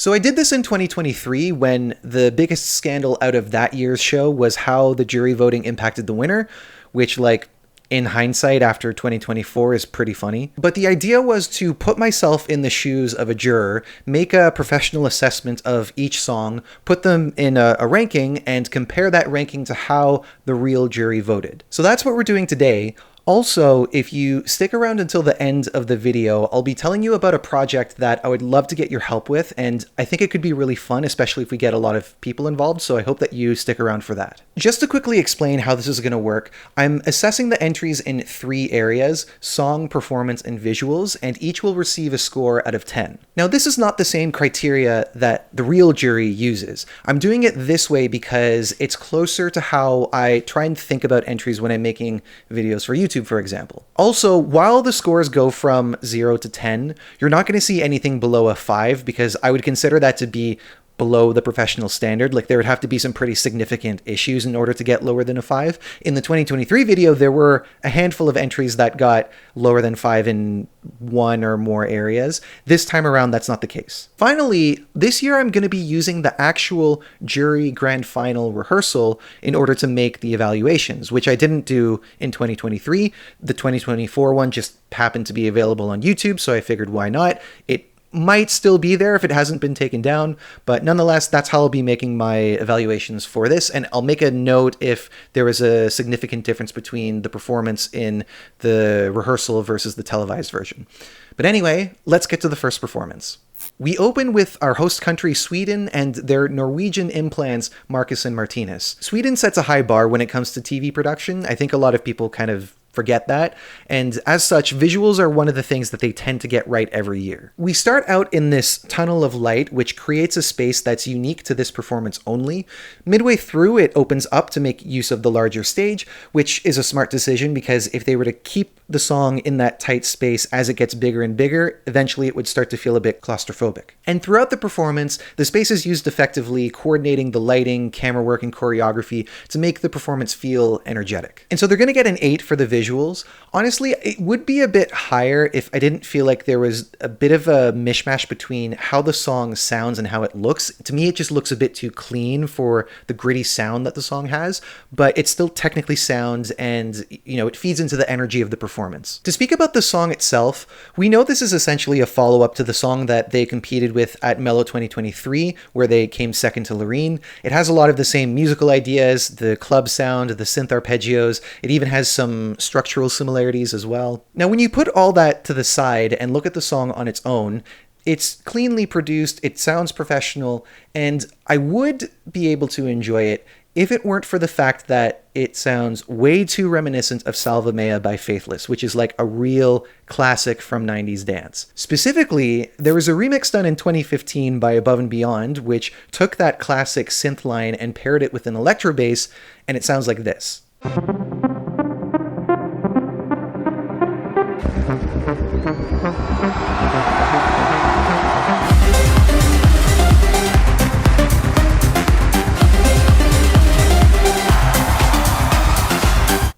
So I did this in 2023 when the biggest scandal out of that year's show was how the jury voting impacted the winner, which, like, in hindsight after 2024 is pretty funny. But the idea was to put myself in the shoes of a juror, make a professional assessment of each song, put them in a ranking, and compare that ranking to how the real jury voted. So that's what we're doing today. Also, if you stick around until the end of the video, I'll be telling you about a project that I would love to get your help with, and I think it could be really fun, especially if we get a lot of people involved, so I hope that you stick around for that. Just to quickly explain how this is going to work, I'm assessing the entries in 3 areas: song, performance, and visuals, and each will receive a score out of 10. Now, this is not the same criteria that the real jury uses. I'm doing it this way because it's closer to how I try and think about entries when I'm making videos for YouTube, for example. Also, while the scores go from 0 to 10, you're not going to see anything below a 5 because I would consider that to be below the professional standard. Like, there would have to be some pretty significant issues in order to get lower than a 5. In the 2023 video, there were a handful of entries that got lower than 5 in 1 or more areas. This time around, that's not the case. Finally, this year I'm going to be using the actual jury grand final rehearsal in order to make the evaluations, which I didn't do in 2023. The 2024 one just happened to be available on YouTube, so I figured why not? It might still be there if it hasn't been taken down, but nonetheless, that's how I'll be making my evaluations for this, and I'll make a note if there is a significant difference between the performance in the rehearsal versus the televised version. But anyway, let's get to the first performance. We open with our host country, Sweden, and their Norwegian implants, Marcus and Martinez. Sweden sets a high bar when it comes to TV production. I think a lot of people kind of forget that, and as such, visuals are one of the things that they tend to get right every year. We start out in this tunnel of light, which creates a space that's unique to this performance only. Midway through, it opens up to make use of the larger stage, which is a smart decision because if they were to keep the song in that tight space as it gets bigger and bigger, eventually it would start to feel a bit claustrophobic. And throughout the performance, the space is used effectively, coordinating the lighting, camera work, and choreography to make the performance feel energetic. And so they're going to get an 8 for the visuals. Honestly, it would be a bit higher if I didn't feel like there was a bit of a mishmash between how the song sounds and how it looks. To me, it just looks a bit too clean for the gritty sound that the song has, but it still technically sounds and, it feeds into the energy of the performance. To speak about the song itself, we know this is essentially a follow-up to the song that they competed with at Mello 2023, where they came second to Loreen. It has a lot of the same musical ideas, the club sound, the synth arpeggios. It even has some structural similarities as well. Now, when you put all that to the side and look at the song on its own, it's cleanly produced, it sounds professional, and I would be able to enjoy it if it weren't for the fact that it sounds way too reminiscent of Salva Mea by Faithless, which is like a real classic from 90s dance. Specifically, there was a remix done in 2015 by Above and Beyond, which took that classic synth line and paired it with an electro bass, and it sounds like this.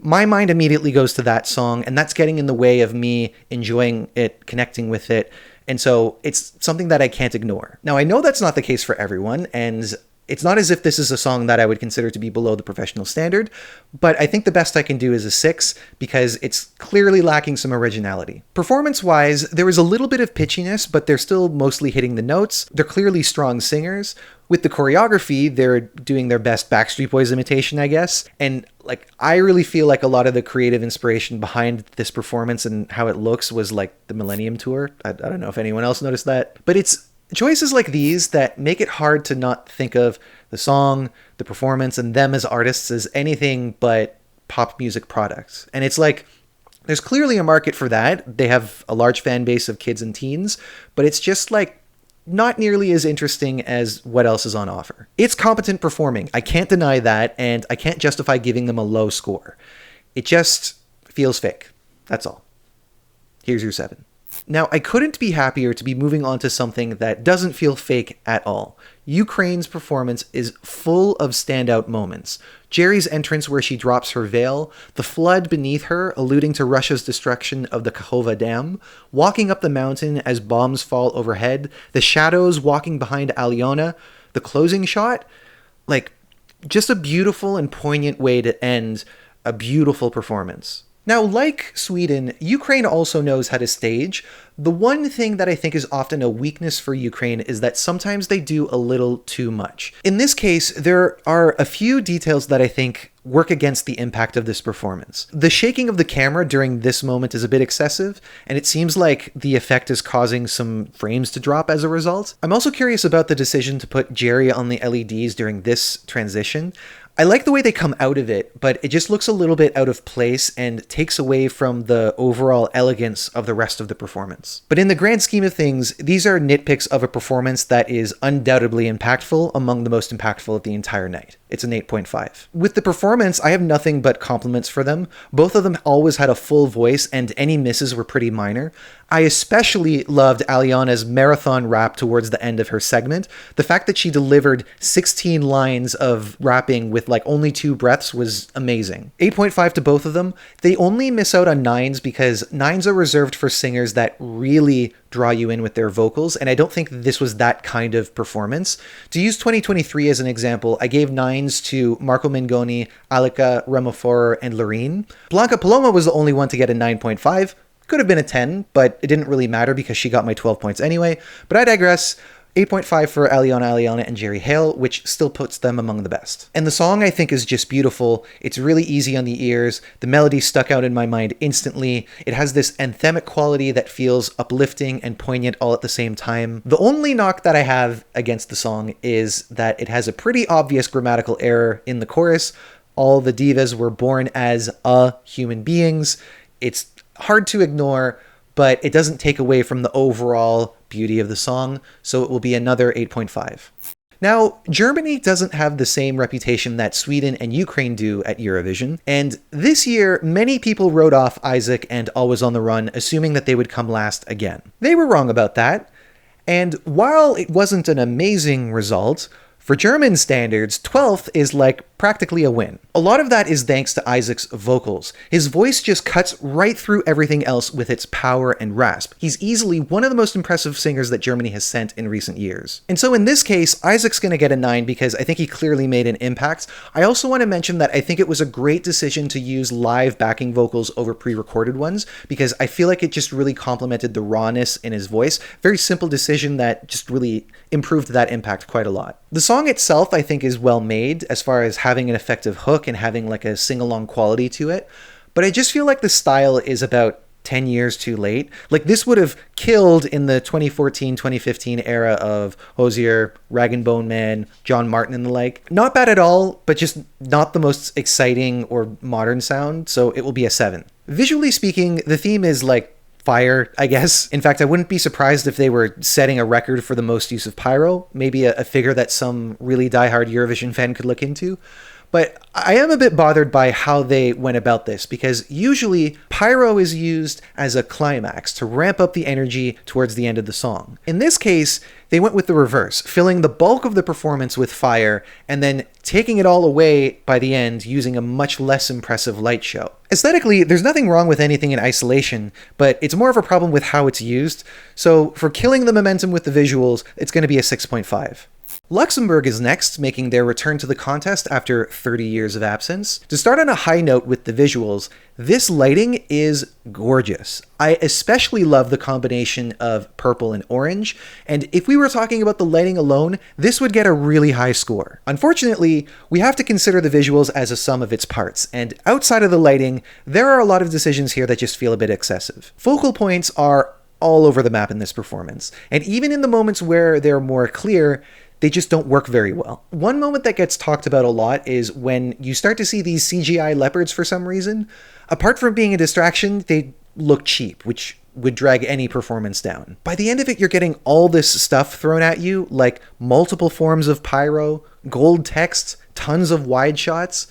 My mind immediately goes to that song, and that's getting in the way of me enjoying it, connecting with it, and so it's something that I can't ignore. Now, I know that's not the case for everyone, and it's not as if this is a song that I would consider to be below the professional standard, but I think the best I can do is a 6 because it's clearly lacking some originality. Performance-wise, there is a little bit of pitchiness, but they're still mostly hitting the notes. They're clearly strong singers. With the choreography, they're doing their best Backstreet Boys imitation, I guess. And I really feel like a lot of the creative inspiration behind this performance and how it looks was like the Millennium Tour. I don't know if anyone else noticed that, but it's choices like these that make it hard to not think of the song, the performance, and them as artists as anything but pop music products. And it's like, there's clearly a market for that. They have a large fan base of kids and teens, but it's just not nearly as interesting as what else is on offer. It's competent performing. I can't deny that, and I can't justify giving them a low score. It just feels fake. That's all. Here's your 7. Now, I couldn't be happier to be moving on to something that doesn't feel fake at all. Ukraine's performance is full of standout moments. Jerry's entrance where she drops her veil, the flood beneath her alluding to Russia's destruction of the Kahova Dam, walking up the mountain as bombs fall overhead, the shadows walking behind Aliona, the closing shot, like, just a beautiful and poignant way to end a beautiful performance. Now, like Sweden, Ukraine also knows how to stage. The one thing that I think is often a weakness for Ukraine is that sometimes they do a little too much. In this case, there are a few details that I think work against the impact of this performance. The shaking of the camera during this moment is a bit excessive, and it seems like the effect is causing some frames to drop as a result. I'm also curious about the decision to put Jerry on the LEDs during this transition. I like the way they come out of it, but it just looks a little bit out of place and takes away from the overall elegance of the rest of the performance. But in the grand scheme of things, these are nitpicks of a performance that is undoubtedly impactful, among the most impactful of the entire night. It's an 8.5. With the performance, I have nothing but compliments for them. Both of them always had a full voice, and any misses were pretty minor. I especially loved Aliona's marathon rap towards the end of her segment. The fact that she delivered 16 lines of rapping with like only 2 breaths was amazing. 8.5 to both of them. They only miss out on 9s because 9s are reserved for singers that really draw you in with their vocals, and I don't think this was that kind of performance. To use 2023 as an example, I gave 9s to Marco Mengoni, Alika, Remafor, and Loreen. Blanca Paloma was the only one to get a 9.5. Could have been a 10, but it didn't really matter because she got my 12 points anyway. But I digress. 8.5 for Aliona and Jerry Hale, which still puts them among the best. And the song, I think, is just beautiful. It's really easy on the ears. The melody stuck out in my mind instantly. It has this anthemic quality that feels uplifting and poignant all at the same time. The only knock that I have against the song is that it has a pretty obvious grammatical error in the chorus. All the divas were born as human beings. It's hard to ignore, but it doesn't take away from the overall beauty of the song, so it will be another 8.5. Now, Germany doesn't have the same reputation that Sweden and Ukraine do at Eurovision, and this year, many people wrote off Isaac and Always on the Run, assuming that they would come last again. They were wrong about that, and while it wasn't an amazing result, for German standards, 12th is like practically a win. A lot of that is thanks to Isaac's vocals. His voice just cuts right through everything else with its power and rasp. He's easily one of the most impressive singers that Germany has sent in recent years. And so in this case, Isaac's gonna get a 9 because I think he clearly made an impact. I also want to mention that I think it was a great decision to use live backing vocals over pre-recorded ones because I feel like it just really complemented the rawness in his voice. Very simple decision that just really improved that impact quite a lot. The song itself, I think, is well made as far as having an effective hook and having like a sing-along quality to it, but I just feel like the style is about 10 years too late. Like this would have killed in the 2014-2015 era of Hozier, Rag and Bone Man, John Martin and the like. Not bad at all, but just not the most exciting or modern sound, so it will be a 7. Visually speaking, the theme is like fire, I guess. In fact, I wouldn't be surprised if they were setting a record for the most use of pyro, maybe a figure that some really diehard Eurovision fan could look into. But I am a bit bothered by how they went about this, because usually pyro is used as a climax to ramp up the energy towards the end of the song. In this case, they went with the reverse, filling the bulk of the performance with fire and then taking it all away by the end using a much less impressive light show. Aesthetically, there's nothing wrong with anything in isolation, but it's more of a problem with how it's used. So for killing the momentum with the visuals, it's going to be a 6.5. Luxembourg is next, making their return to the contest after 30 years of absence. To start on a high note with the visuals, this lighting is gorgeous. I especially love the combination of purple and orange, and if we were talking about the lighting alone, this would get a really high score. Unfortunately, we have to consider the visuals as a sum of its parts, and outside of the lighting, there are a lot of decisions here that just feel a bit excessive. Focal points are all over the map in this performance, and even in the moments where they're more clear, they just don't work very well. One moment that gets talked about a lot is when you start to see these CGI leopards for some reason. Apart from being a distraction, they look cheap, which would drag any performance down. By the end of it, you're getting all this stuff thrown at you, like multiple forms of pyro, gold text, tons of wide shots.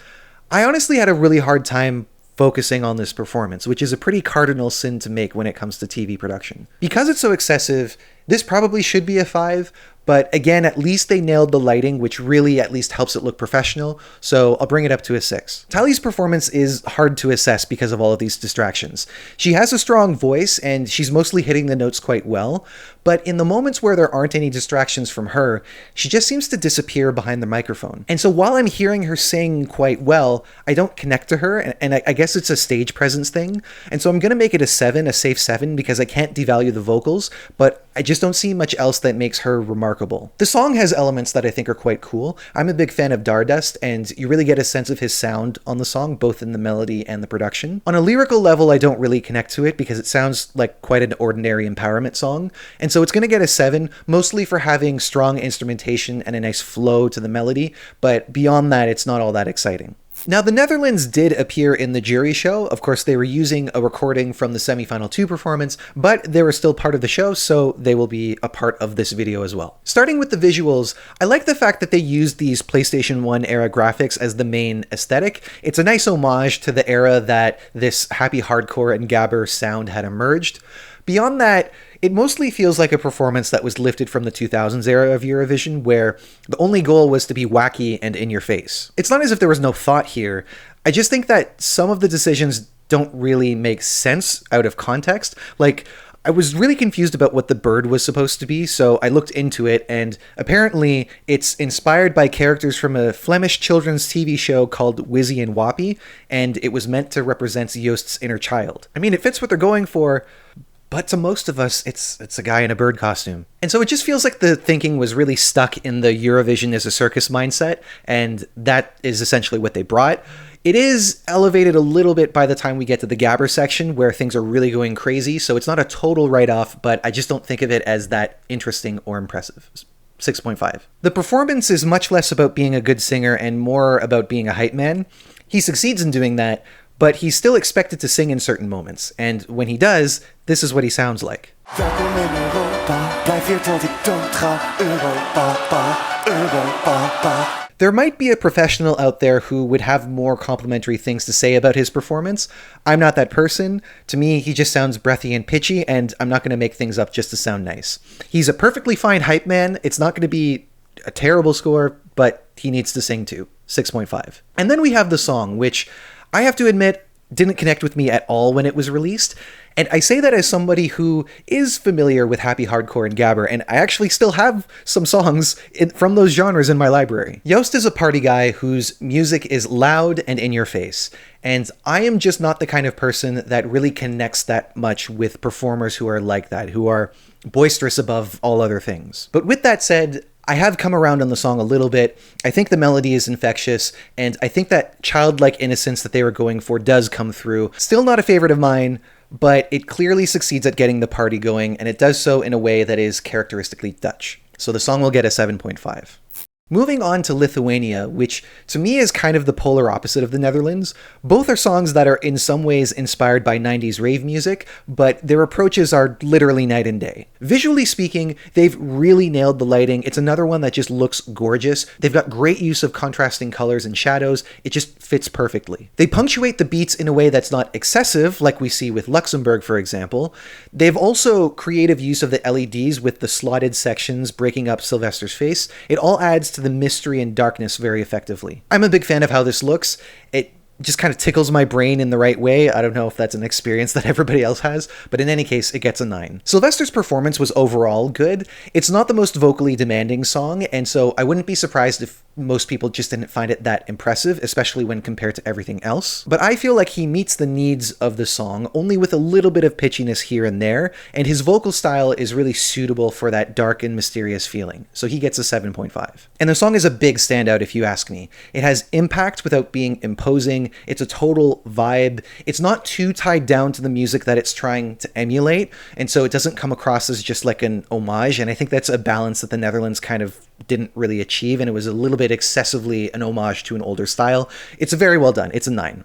I honestly had a really hard time focusing on this performance, which is a pretty cardinal sin to make when it comes to TV production. Because it's so excessive, this probably should be a 5, but again, at least they nailed the lighting, which really at least helps it look professional, so I'll bring it up to a 6. Tali's performance is hard to assess because of all of these distractions. She has a strong voice, and she's mostly hitting the notes quite well, but in the moments where there aren't any distractions from her, she just seems to disappear behind the microphone. And so while I'm hearing her sing quite well, I don't connect to her, and I guess it's a stage presence thing, and so I'm going to make it a 7, a safe 7, because I can't devalue the vocals, but I just don't see much else that makes her remarkable. The song has elements that I think are quite cool. I'm a big fan of Dardust, and you really get a sense of his sound on the song, both in the melody and the production. On a lyrical level, I don't really connect to it because it sounds like quite an ordinary empowerment song, and so it's going to get a 7, mostly for having strong instrumentation and a nice flow to the melody, but beyond that, it's not all that exciting. Now, the Netherlands did appear in the jury show. Of course, they were using a recording from the semifinal 2 performance, but they were still part of the show, so they will be a part of this video as well. Starting with the visuals, I like the fact that they used these PlayStation 1 era graphics as the main aesthetic. It's a nice homage to the era that this happy hardcore and gabber sound had emerged. Beyond that, it mostly feels like a performance that was lifted from the 2000s era of Eurovision, where the only goal was to be wacky and in your face. It's not as if there was no thought here. I just think that some of the decisions don't really make sense out of context. Like, I was really confused about what the bird was supposed to be, so I looked into it, and apparently it's inspired by characters from a Flemish children's TV show called Wizzy and Wappie, and it was meant to represent Joost's inner child. I mean, it fits what they're going for, but to most of us, it's a guy in a bird costume. And so it just feels like the thinking was really stuck in the Eurovision is a circus mindset, and that is essentially what they brought. It is elevated a little bit by the time we get to the gabber section, where things are really going crazy, so it's not a total write-off, but I just don't think of it as that interesting or impressive. 6.5. The performance is much less about being a good singer and more about being a hype man. He succeeds in doing that, but he's still expected to sing in certain moments, and when he does, this is what he sounds like. There might be a professional out there who would have more complimentary things to say about his performance. I'm not that person. To me, he just sounds breathy and pitchy, and I'm not going to make things up just to sound nice. He's a perfectly fine hype man. It's not going to be a terrible score, but he needs to sing too. 6.5. And then we have the song, which I have to admit didn't connect with me at all when it was released. And I say that as somebody who is familiar with happy hardcore and gabber, and I actually still have some songs from those genres in my library. Joost is a party guy whose music is loud and in your face, and I am just not the kind of person that really connects that much with performers who are like that, who are boisterous above all other things. But with that said, I have come around on the song a little bit. I think the melody is infectious, and I think that childlike innocence that they were going for does come through. Still not a favorite of mine, but it clearly succeeds at getting the party going, and it does so in a way that is characteristically Dutch. So the song will get a 7.5. Moving on to Lithuania, which to me is kind of the polar opposite of the Netherlands. Both are songs that are in some ways inspired by 90s rave music, but their approaches are literally night and day. Visually speaking, they've really nailed the lighting. It's another one that just looks gorgeous. They've got great use of contrasting colors and shadows. It just fits perfectly. They punctuate the beats in a way that's not excessive, like we see with Luxembourg, for example. They've also creative use of the LEDs with the slotted sections breaking up Sylvester's face. It all adds to the mystery and darkness very effectively. I'm a big fan of how this looks. It just kind of tickles my brain in the right way. I don't know if that's an experience that everybody else has, but in any case, it gets a 9. Sylvester's performance was overall good. It's not the most vocally demanding song, and so I wouldn't be surprised if most people just didn't find it that impressive, especially when compared to everything else. But I feel like he meets the needs of the song, only with a little bit of pitchiness here and there, and his vocal style is really suitable for that dark and mysterious feeling. So he gets a 7.5. And the song is a big standout if you ask me. It has impact without being imposing. It's a total vibe. It's not too tied down to the music that it's trying to emulate, and so it doesn't come across as just like an homage, and I think that's a balance that the Netherlands kind of didn't really achieve, and it was a little bit excessively an homage to an older style. It's very well done. It's a 9.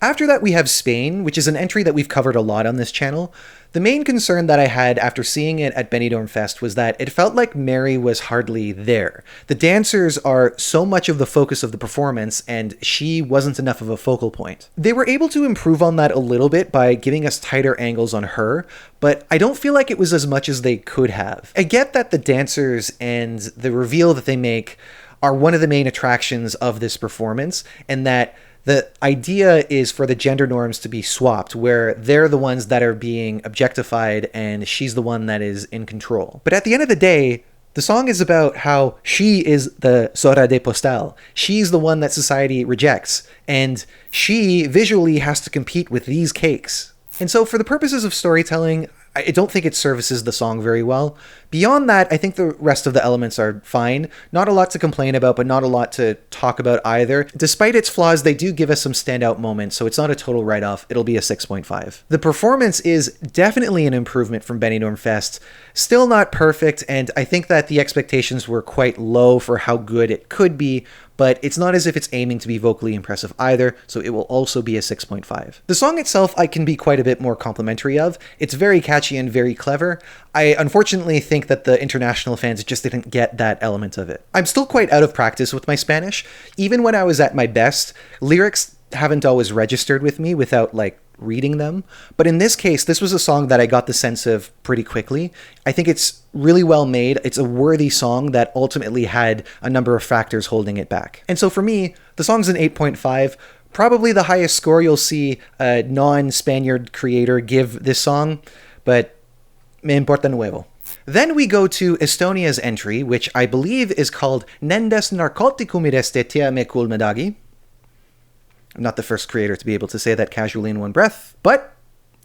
After that, we have Spain, which is an entry that we've covered a lot on this channel. The main concern that I had after seeing it at Benidorm Fest was that it felt like Mary was hardly there. The dancers are so much of the focus of the performance, and she wasn't enough of a focal point. They were able to improve on that a little bit by giving us tighter angles on her, but I don't feel like it was as much as they could have. I get that the dancers and the reveal that they make are one of the main attractions of this performance, and that the idea is for the gender norms to be swapped, where they're the ones that are being objectified and she's the one that is in control. But at the end of the day, the song is about how she is the Sora de Postal. She's the one that society rejects, and she visually has to compete with these cakes. And so for the purposes of storytelling, I don't think it services the song very well. Beyond that, I think the rest of the elements are fine. Not a lot to complain about, but not a lot to talk about either. Despite its flaws, they do give us some standout moments, so it's not a total write-off. It'll be a 6.5. The performance is definitely an improvement from Benidorm Fest. Still not perfect, and I think that the expectations were quite low for how good it could be, but it's not as if it's aiming to be vocally impressive either, so it will also be a 6.5. The song itself I can be quite a bit more complimentary of. It's very catchy and very clever. I unfortunately think that the international fans just didn't get that element of it. I'm still quite out of practice with my Spanish. Even when I was at my best, lyrics haven't always registered with me without, like, reading them. But in this case, this was a song that I got the sense of pretty quickly. I think it's really well made. It's a worthy song that ultimately had a number of factors holding it back. And so for me, the song's an 8.5. Probably the highest score you'll see a non-Spaniard creator give this song, but me importa nuevo. Then we go to Estonia's entry, which I believe is called Nendes narkotikum ireste tia me kulmedagi. I'm not the first creator to be able to say that casually in one breath, but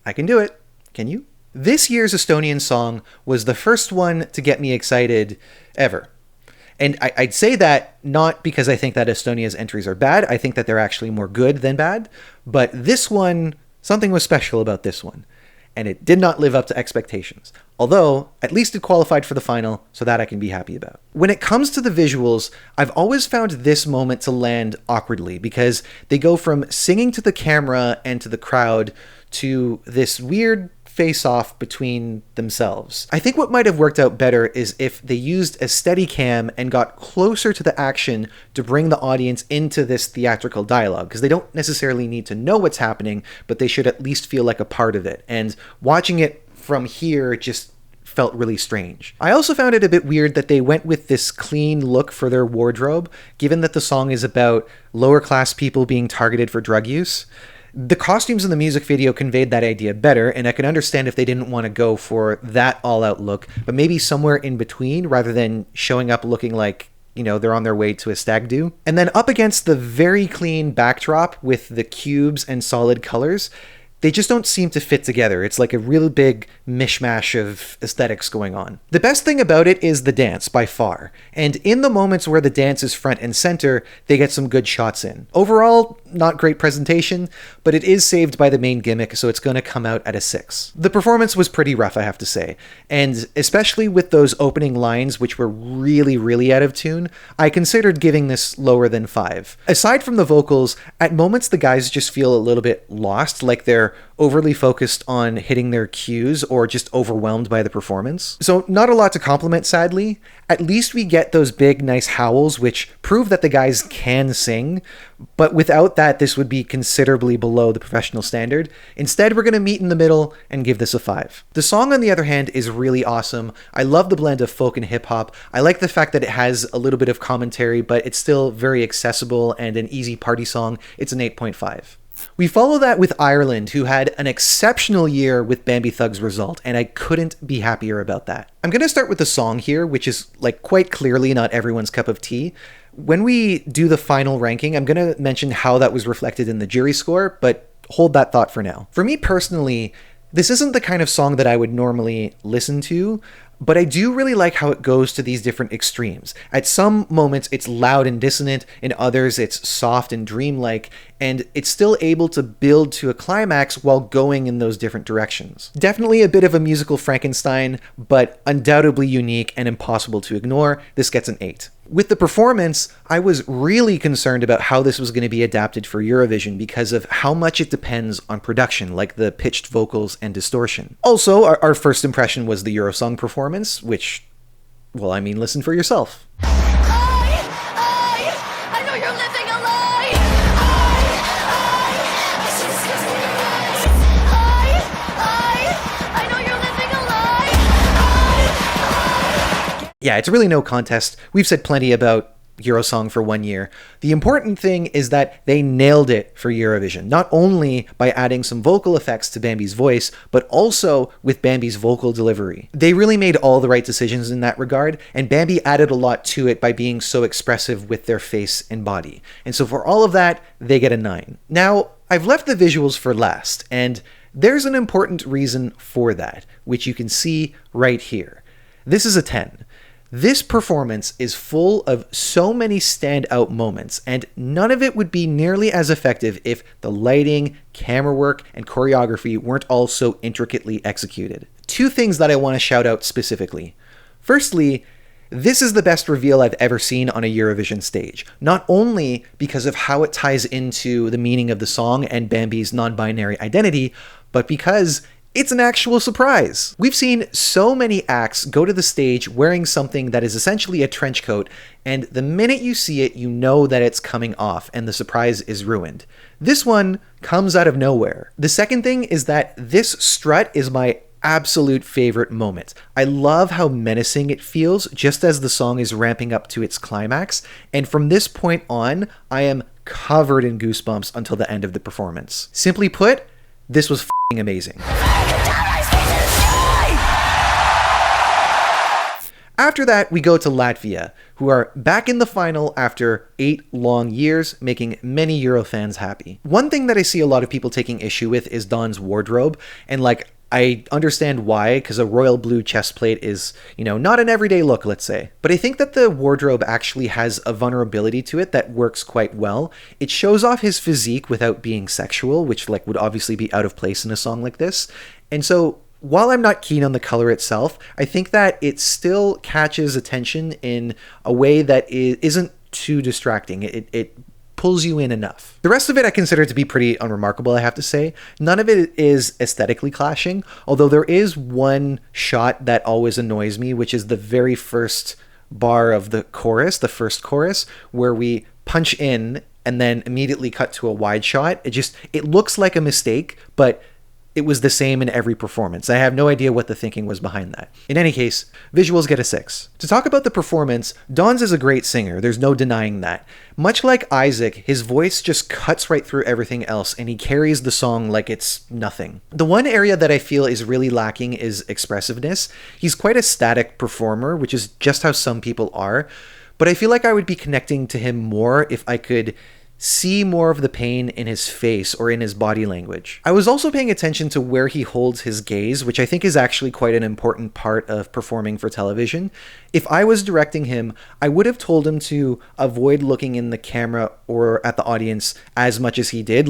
I can do it. Can you? This year's Estonian song was the first one to get me excited ever. And I'd say that not because I think that Estonia's entries are bad. I think that they're actually more good than bad. But this one, something was special about this one. And it did not live up to expectations. Although, at least it qualified for the final, so that I can be happy about. When it comes to the visuals, I've always found this moment to land awkwardly, because they go from singing to the camera and to the crowd to this weird face-off between themselves. I think what might have worked out better is if they used a steady cam and got closer to the action to bring the audience into this theatrical dialogue, because they don't necessarily need to know what's happening, but they should at least feel like a part of it. And watching it from here just felt really strange. I also found it a bit weird that they went with this clean look for their wardrobe, given that the song is about lower class people being targeted for drug use. The costumes in the music video conveyed that idea better, and I can understand if they didn't want to go for that all-out look, but maybe somewhere in between rather than showing up looking like, you know, they're on their way to a stag do. And then up against the very clean backdrop with the cubes and solid colors, they just don't seem to fit together. It's like a really big mishmash of aesthetics going on. The best thing about it is the dance, by far. And in the moments where the dance is front and center, they get some good shots in. Overall, not great presentation, but it is saved by the main gimmick, so it's going to come out at a 6. The performance was pretty rough, I have to say. And especially with those opening lines, which were really, really out of tune, I considered giving this lower than 5. Aside from the vocals, at moments the guys just feel a little bit lost, like they're overly focused on hitting their cues or just overwhelmed by the performance. So not a lot to compliment, sadly. At least we get those big, nice howls, which prove that the guys can sing, but without that, this would be considerably below the professional standard. Instead, we're going to meet in the middle and give this a 5. The song, on the other hand, is really awesome. I love the blend of folk and hip-hop. I like the fact that it has a little bit of commentary, but it's still very accessible and an easy party song. It's an 8.5. We follow that with Ireland, who had an exceptional year with Bambi Thug's result, and I couldn't be happier about that. I'm going to start with the song here, which is like quite clearly not everyone's cup of tea. When we do the final ranking, I'm going to mention how that was reflected in the jury score, but hold that thought for now. For me personally, this isn't the kind of song that I would normally listen to. But I do really like how it goes to these different extremes. At some moments, it's loud and dissonant, in others, it's soft and dreamlike, and it's still able to build to a climax while going in those different directions. Definitely a bit of a musical Frankenstein, but undoubtedly unique and impossible to ignore. This gets an 8. With the performance, I was really concerned about how this was going to be adapted for Eurovision because of how much it depends on production, like the pitched vocals and distortion. Also, our first impression was the Eurosong performance, which, well, I mean, listen for yourself. I know you're living a lie. I know you're living a lie. Yeah, it's really no contest. We've said plenty about Eurosong for 1 year. The important thing is that they nailed it for Eurovision, not only by adding some vocal effects to Bambi's voice, but also with Bambi's vocal delivery. They really made all the right decisions in that regard, and Bambi added a lot to it by being so expressive with their face and body. And so for all of that, they get a 9. Now, I've left the visuals for last, and there's an important reason for that, which you can see right here. This is a 10. This performance is full of so many standout moments, and none of it would be nearly as effective if the lighting, camera work, and choreography weren't all so intricately executed. 2 things that I want to shout out specifically. Firstly, this is the best reveal I've ever seen on a Eurovision stage, not only because of how it ties into the meaning of the song and Bambi's non-binary identity, but because it's an actual surprise. We've seen so many acts go to the stage wearing something that is essentially a trench coat, and the minute you see it, you know that it's coming off and the surprise is ruined. This one comes out of nowhere. The second thing is that this strut is my absolute favorite moment. I love how menacing it feels just as the song is ramping up to its climax, and from this point on, I am covered in goosebumps until the end of the performance. Simply put, this was f***ing amazing. After that, we go to Latvia, who are back in the final after 8 long years, making many Euro fans happy. One thing that I see a lot of people taking issue with is Dawn's wardrobe, and I understand why, because a royal blue chest plate is, not an everyday look, let's say. But I think that the wardrobe actually has a vulnerability to it that works quite well. It shows off his physique without being sexual, which would obviously be out of place in a song like this. And so, while I'm not keen on the color itself, I think that it still catches attention in a way that isn't too distracting. It pulls you in enough. The rest of it I consider to be pretty unremarkable, I have to say. None of it is aesthetically clashing, although there is one shot that always annoys me, which is the very first bar of the chorus, the first chorus, where we punch in and then immediately cut to a wide shot. It looks like a mistake, but it was the same in every performance. I have no idea what the thinking was behind that. In any case, visuals get a 6. To talk about the performance, Dawn's is a great singer, there's no denying that. Much like Isaac, his voice just cuts right through everything else, and he carries the song like it's nothing. The one area that I feel is really lacking is expressiveness. He's quite a static performer, which is just how some people are, but I feel like I would be connecting to him more if I could see more of the pain in his face or in his body language. I was also paying attention to where he holds his gaze, which I think is actually quite an important part of performing for television. If I was directing him, I would have told him to avoid looking in the camera or at the audience as much as he did,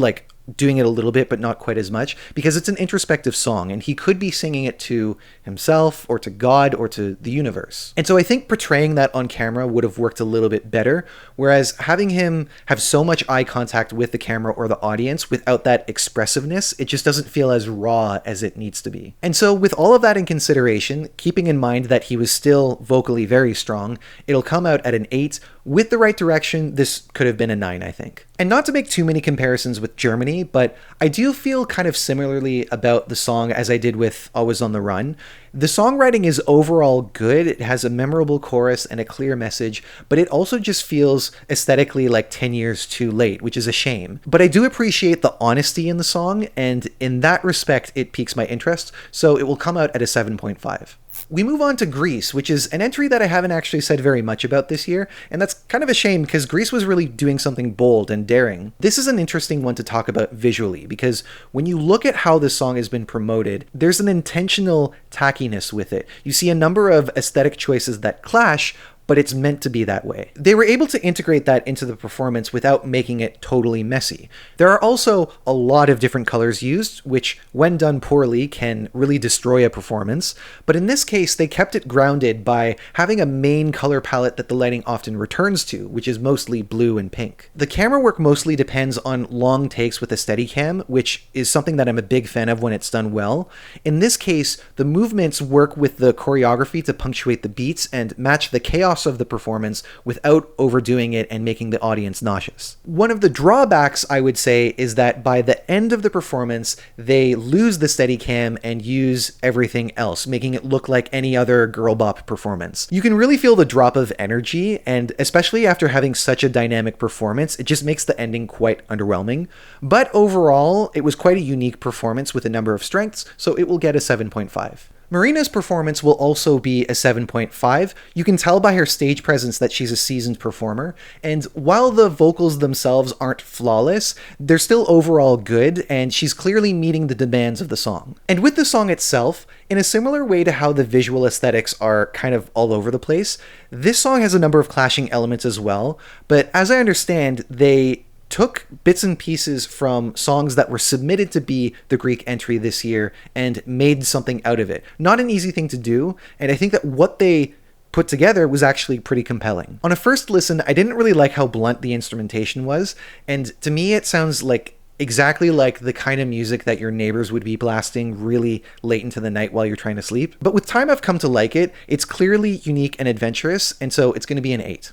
doing it a little bit but not quite as much, because it's an introspective song and he could be singing it to himself or to God or to the universe. And so I think portraying that on camera would have worked a little bit better, whereas having him have so much eye contact with the camera or the audience without that expressiveness, it just doesn't feel as raw as it needs to be. And so with all of that in consideration, keeping in mind that he was still vocally very strong, it'll come out at an 8. With the right direction, this could have been a 9, I think. And not to make too many comparisons with Germany, but I do feel kind of similarly about the song as I did with Always on the Run. The songwriting is overall good, it has a memorable chorus and a clear message, but it also just feels aesthetically like 10 years too late, which is a shame. But I do appreciate the honesty in the song, and in that respect, it piques my interest, so it will come out at a 7.5. We move on to Greece, which is an entry that I haven't actually said very much about this year, and that's kind of a shame because Greece was really doing something bold and daring. This is an interesting one to talk about visually, because when you look at how this song has been promoted, there's an intentional tackiness with it. You see a number of aesthetic choices that clash, but it's meant to be that way. They were able to integrate that into the performance without making it totally messy. There are also a lot of different colors used, which when done poorly can really destroy a performance, but in this case they kept it grounded by having a main color palette that the lighting often returns to, which is mostly blue and pink. The camera work mostly depends on long takes with a Steadicam, which is something that I'm a big fan of when it's done well. In this case, the movements work with the choreography to punctuate the beats and match the chaos of the performance without overdoing it and making the audience nauseous. One of the drawbacks, I would say, is that by the end of the performance, they lose the Steadicam and use everything else, making it look like any other girl bop performance. You can really feel the drop of energy, and especially after having such a dynamic performance, it just makes the ending quite underwhelming. But overall, it was quite a unique performance with a number of strengths, so it will get a 7.5. Marina's performance will also be a 7.5. You can tell by her stage presence that she's a seasoned performer, and while the vocals themselves aren't flawless, they're still overall good, and she's clearly meeting the demands of the song. And with the song itself, in a similar way to how the visual aesthetics are kind of all over the place, this song has a number of clashing elements as well, but as I understand, they took bits and pieces from songs that were submitted to be the Greek entry this year and made something out of it. Not an easy thing to do, and I think that what they put together was actually pretty compelling. On a first listen, I didn't really like how blunt the instrumentation was, and to me it sounds like exactly like the kind of music that your neighbors would be blasting really late into the night while you're trying to sleep. But with time I've come to like it. It's clearly unique and adventurous, and so it's going to be an 8.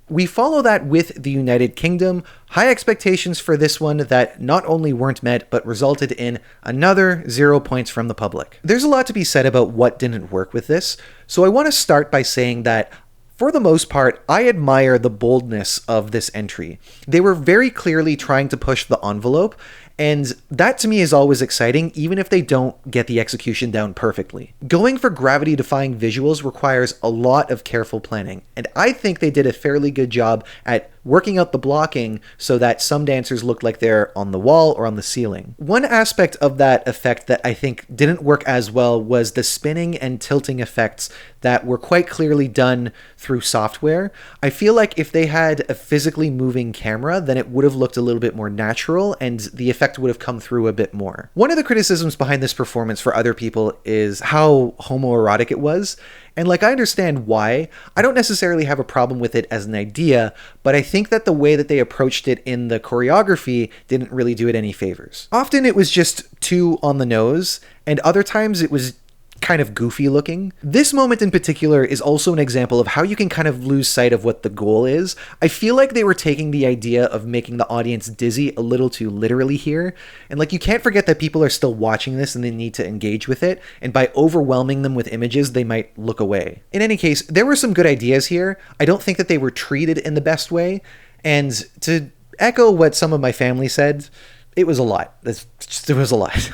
We follow that with the United Kingdom. High expectations for this one that not only weren't met, but resulted in another 0 points from the public. There's a lot to be said about what didn't work with this, so I want to start by saying that for the most part, I admire the boldness of this entry. They were very clearly trying to push the envelope, and that to me is always exciting, even if they don't get the execution down perfectly. Going for gravity-defying visuals requires a lot of careful planning, and I think they did a fairly good job at working out the blocking so that some dancers looked like they're on the wall or on the ceiling. One aspect of that effect that I think didn't work as well was the spinning and tilting effects that were quite clearly done through software. I feel like if they had a physically moving camera, then it would have looked a little bit more natural and the effect would have come through a bit more. One of the criticisms behind this performance for other people is how homoerotic it was. And like, I understand why. I don't necessarily have a problem with it as an idea, but I think that the way that they approached it in the choreography didn't really do it any favors. Often it was just too on the nose, and other times it was kind of goofy looking. This moment in particular is also an example of how you can kind of lose sight of what the goal is. I feel like they were taking the idea of making the audience dizzy a little too literally here. And like, you can't forget that people are still watching this and they need to engage with it. And by overwhelming them with images, they might look away. In any case, there were some good ideas here. I don't think that they were treated in the best way. And to echo what some of my family said, it was a lot. It was a lot.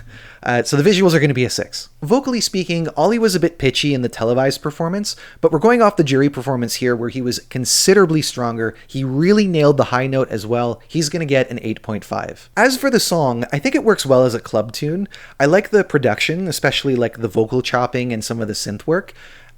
So the visuals are going to be a 6. Vocally speaking, Ollie was a bit pitchy in the televised performance, but we're going off the jury performance here where he was considerably stronger. He really nailed the high note as well. He's going to get an 8.5. As for the song, I think it works well as a club tune. I like the production, especially like the vocal chopping and some of the synth work.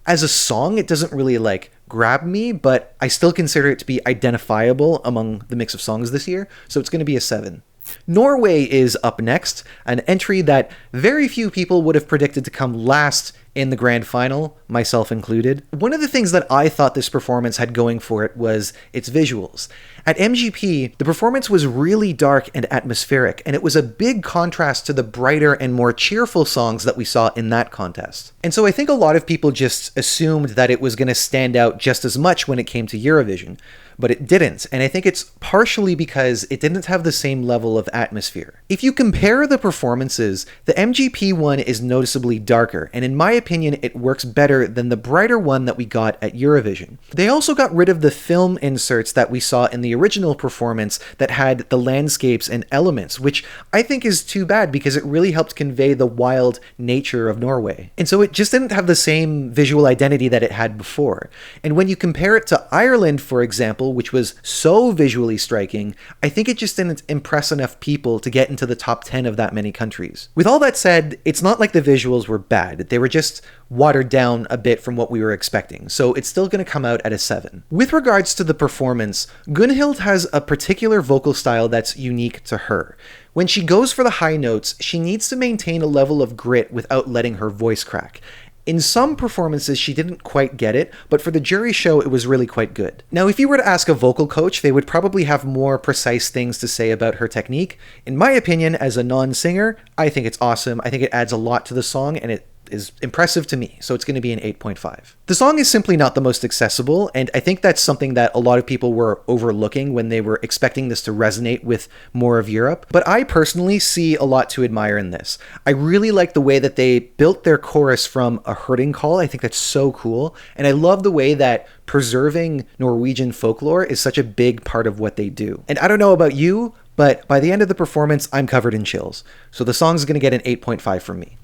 As a song, it doesn't really like grab me, but I still consider it to be identifiable among the mix of songs this year, so it's going to be a 7. Norway is up next, an entry that very few people would have predicted to come last in the grand final, myself included. One of the things that I thought this performance had going for it was its visuals. At MGP, the performance was really dark and atmospheric, and it was a big contrast to the brighter and more cheerful songs that we saw in that contest. And so I think a lot of people just assumed that it was going to stand out just as much when it came to Eurovision. But it didn't, and I think it's partially because it didn't have the same level of atmosphere. If you compare the performances, the MGP one is noticeably darker, and in my opinion, it works better than the brighter one that we got at Eurovision. They also got rid of the film inserts that we saw in the original performance that had the landscapes and elements, which I think is too bad because it really helped convey the wild nature of Norway. And so it just didn't have the same visual identity that it had before. And when you compare it to Ireland, for example, which was so visually striking, I think it just didn't impress enough people to get into the top 10 of that many countries. With all that said, it's not like the visuals were bad. They were just watered down a bit from what we were expecting, so it's still going to come out at a 7. With regards to the performance, Gunhild has a particular vocal style that's unique to her. When she goes for the high notes, she needs to maintain a level of grit without letting her voice crack. In some performances, she didn't quite get it, but for the jury show, it was really quite good. Now, if you were to ask a vocal coach, they would probably have more precise things to say about her technique. In my opinion, as a non-singer, I think it's awesome. I think it adds a lot to the song, and it is impressive to me, so it's going to be an 8.5. The song is simply not the most accessible, and I think that's something that a lot of people were overlooking when they were expecting this to resonate with more of Europe, but I personally see a lot to admire in this. I really like the way that they built their chorus from a herding call. I think that's so cool, and I love the way that preserving Norwegian folklore is such a big part of what they do. And I don't know about you, but by the end of the performance, I'm covered in chills, so the song's going to get an 8.5 from me.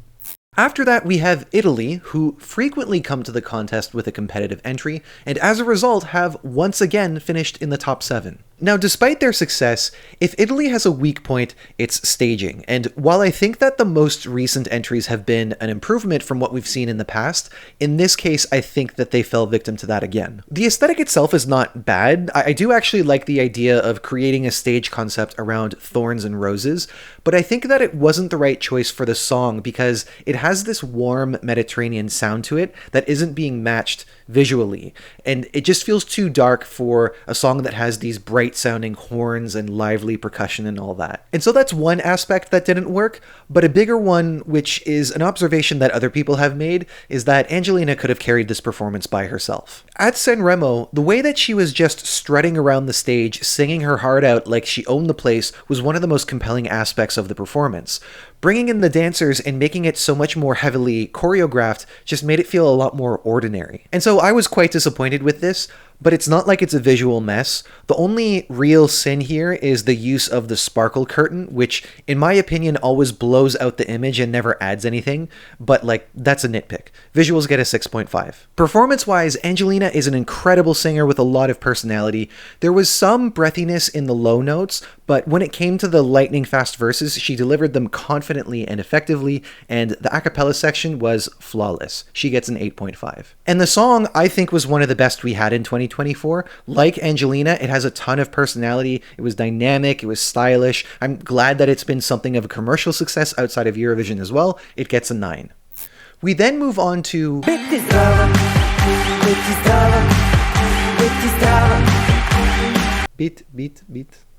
After that, we have Italy, who frequently come to the contest with a competitive entry, and as a result have once again finished in the top 7. Now, despite their success, if Italy has a weak point, it's staging, and while I think that the most recent entries have been an improvement from what we've seen in the past, in this case, I think that they fell victim to that again. The aesthetic itself is not bad. I do actually like the idea of creating a stage concept around thorns and roses, but I think that it wasn't the right choice for the song because it has this warm Mediterranean sound to it that isn't being matched visually, and it just feels too dark for a song that has these bright sounding horns and lively percussion and all that. And so that's one aspect that didn't work, but a bigger one, which is an observation that other people have made, is that Angelina could have carried this performance by herself. At Sanremo, the way that she was just strutting around the stage, singing her heart out like she owned the place, was one of the most compelling aspects of the performance. Bringing in the dancers and making it so much more heavily choreographed just made it feel a lot more ordinary. And so I was quite disappointed with this, but it's not like it's a visual mess. The only real sin here is the use of the sparkle curtain, which in my opinion always blows out the image and never adds anything, but like that's a nitpick. Visuals get a 6.5. Performance-wise, Angelina is an incredible singer with a lot of personality. There was some breathiness in the low notes, but when it came to the lightning fast verses, she delivered them confidently and effectively, and the a cappella section was flawless. She gets an 8.5. And the song, I think, was one of the best we had in 2024. Like Angelina, it has a ton of personality. It was dynamic, it was stylish. I'm glad that it's been something of a commercial success outside of Eurovision as well. It gets a 9. We then move on to Beat.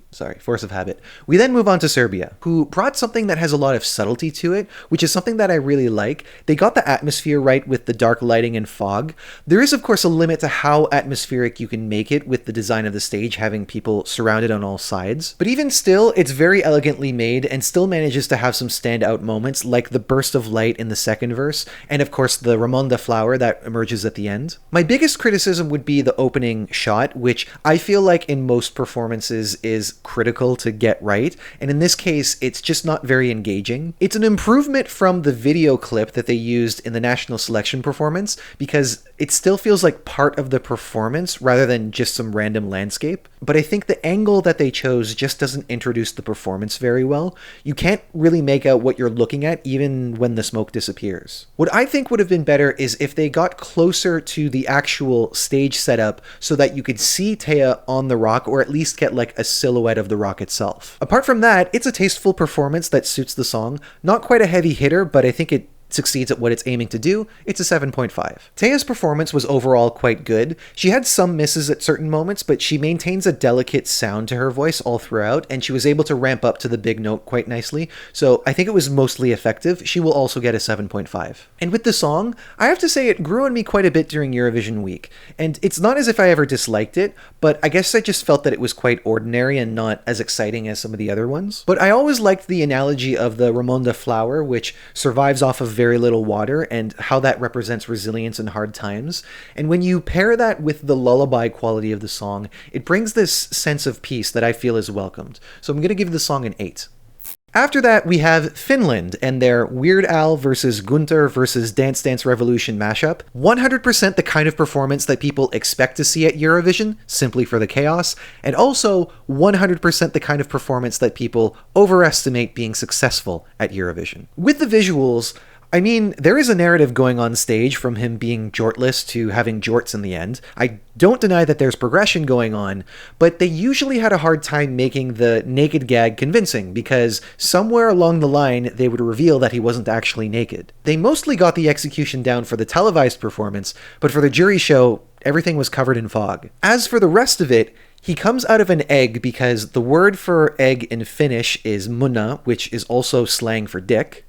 Sorry, force of habit. We then move on to Serbia, who brought something that has a lot of subtlety to it, which is something that I really like. They got the atmosphere right with the dark lighting and fog. There is, of course, a limit to how atmospheric you can make it with the design of the stage, having people surrounded on all sides. But even still, it's very elegantly made and still manages to have some standout moments, like the burst of light in the second verse, and of course the Ramonda flower that emerges at the end. My biggest criticism would be the opening shot, which I feel like in most performances is critical to get right, and in this case it's just not very engaging. It's an improvement from the video clip that they used in the national selection performance because it still feels like part of the performance rather than just some random landscape, but I think the angle that they chose just doesn't introduce the performance very well. You can't really make out what you're looking at even when the smoke disappears. What I think would have been better is if they got closer to the actual stage setup so that you could see Taya on the rock, or at least get like a silhouette of the rock itself. Apart from that, it's a tasteful performance that suits the song. Not quite a heavy hitter, but I think it succeeds at what it's aiming to do. It's a 7.5. Taya's performance was overall quite good. She had some misses at certain moments, but she maintains a delicate sound to her voice all throughout, and she was able to ramp up to the big note quite nicely, so I think it was mostly effective. She will also get a 7.5. And with the song, I have to say it grew on me quite a bit during Eurovision week, and it's not as if I ever disliked it, but I guess I just felt that it was quite ordinary and not as exciting as some of the other ones. But I always liked the analogy of the Ramonda flower, which survives off of very little water and how that represents resilience in hard times. And when you pair that with the lullaby quality of the song, it brings this sense of peace that I feel is welcomed. So I'm going to give the song an 8. After that, we have Finland and their Weird Al versus Gunter versus Dance Dance Revolution mashup. 100% the kind of performance that people expect to see at Eurovision, simply for the chaos, and also 100% the kind of performance that people overestimate being successful at Eurovision. With the visuals, I mean, there is a narrative going on stage from him being jortless to having jorts in the end. I don't deny that there's progression going on, but they usually had a hard time making the naked gag convincing because somewhere along the line they would reveal that he wasn't actually naked. They mostly got the execution down for the televised performance, but for the jury show, everything was covered in fog. As for the rest of it, he comes out of an egg because the word for egg in Finnish is munna, which is also slang for dick.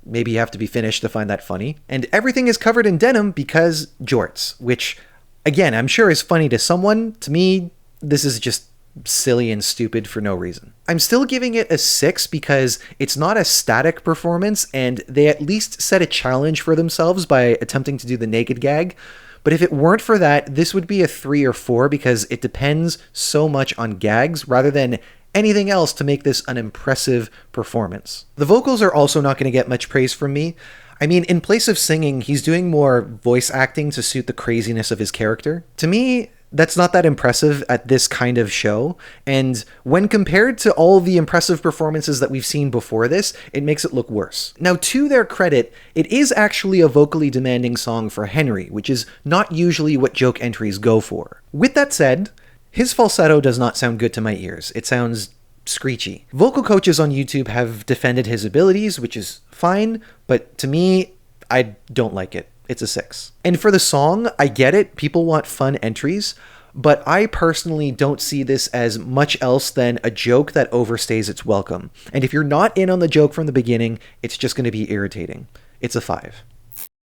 Maybe you have to be Finnish to find that funny. And everything is covered in denim because jorts, which, again, I'm sure is funny to someone. To me, this is just silly and stupid for no reason. I'm still giving it a 6 because it's not a static performance and they at least set a challenge for themselves by attempting to do the naked gag. But if it weren't for that, this would be a 3 or 4 because it depends so much on gags rather than anything else to make this an impressive performance. The vocals are also not going to get much praise from me. I mean, in place of singing, he's doing more voice acting to suit the craziness of his character. To me, that's not that impressive at this kind of show, and when compared to all the impressive performances that we've seen before this, it makes it look worse. Now, to their credit, it is actually a vocally demanding song for Henry, which is not usually what joke entries go for. With that said, his falsetto does not sound good to my ears. It sounds screechy. Vocal coaches on YouTube have defended his abilities, which is fine, but to me, I don't like it. It's a 6. And for the song, I get it. People want fun entries, but I personally don't see this as much else than a joke that overstays its welcome. And if you're not in on the joke from the beginning, it's just going to be irritating. It's a 5.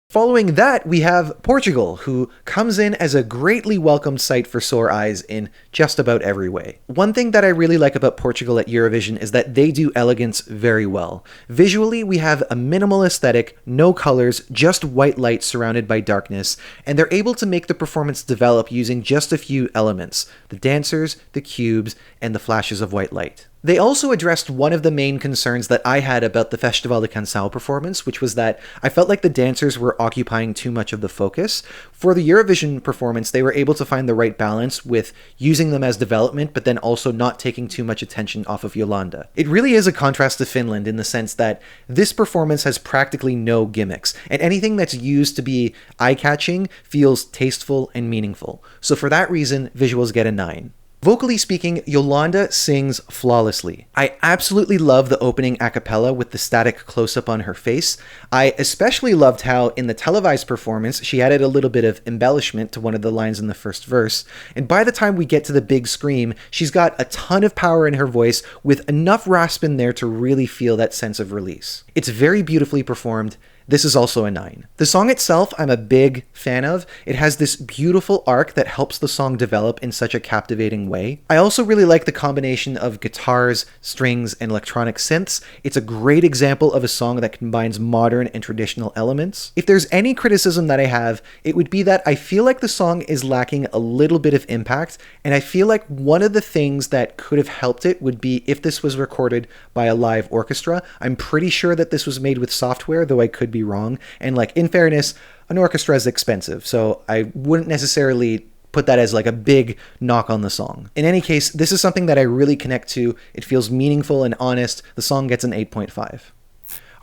Following that, we have Portugal, who comes in as a greatly welcomed sight for sore eyes in just about every way. One thing that I really like about Portugal at Eurovision is that they do elegance very well. Visually, we have a minimal aesthetic, no colors, just white light surrounded by darkness, and they're able to make the performance develop using just a few elements: the dancers, the cubes, and the flashes of white light. They also addressed one of the main concerns that I had about the Festival de Canção performance, which was that I felt like the dancers were occupying too much of the focus. For the Eurovision performance, they were able to find the right balance with using them as development, but then also not taking too much attention off of Yolanda. It really is a contrast to Finland in the sense that this performance has practically no gimmicks, and anything that's used to be eye-catching feels tasteful and meaningful. So for that reason, visuals get a 9. Vocally speaking, Yolanda sings flawlessly. I absolutely love the opening a cappella with the static close-up on her face. I especially loved how, in the televised performance, she added a little bit of embellishment to one of the lines in the first verse, and by the time we get to the big scream, she's got a ton of power in her voice with enough rasp in there to really feel that sense of release. It's very beautifully performed. This is also a 9. The song itself, I'm a big fan of. It has this beautiful arc that helps the song develop in such a captivating way. I also really like the combination of guitars, strings, and electronic synths. It's a great example of a song that combines modern and traditional elements. If there's any criticism that I have, it would be that I feel like the song is lacking a little bit of impact, and I feel like one of the things that could have helped it would be if this was recorded by a live orchestra. I'm pretty sure that this was made with software, though I could be wrong. And like, in fairness, an orchestra is expensive, so I wouldn't necessarily put that as like a big knock on the song. In any case, this is something that I really connect to. It feels meaningful and honest. The song gets an 8.5.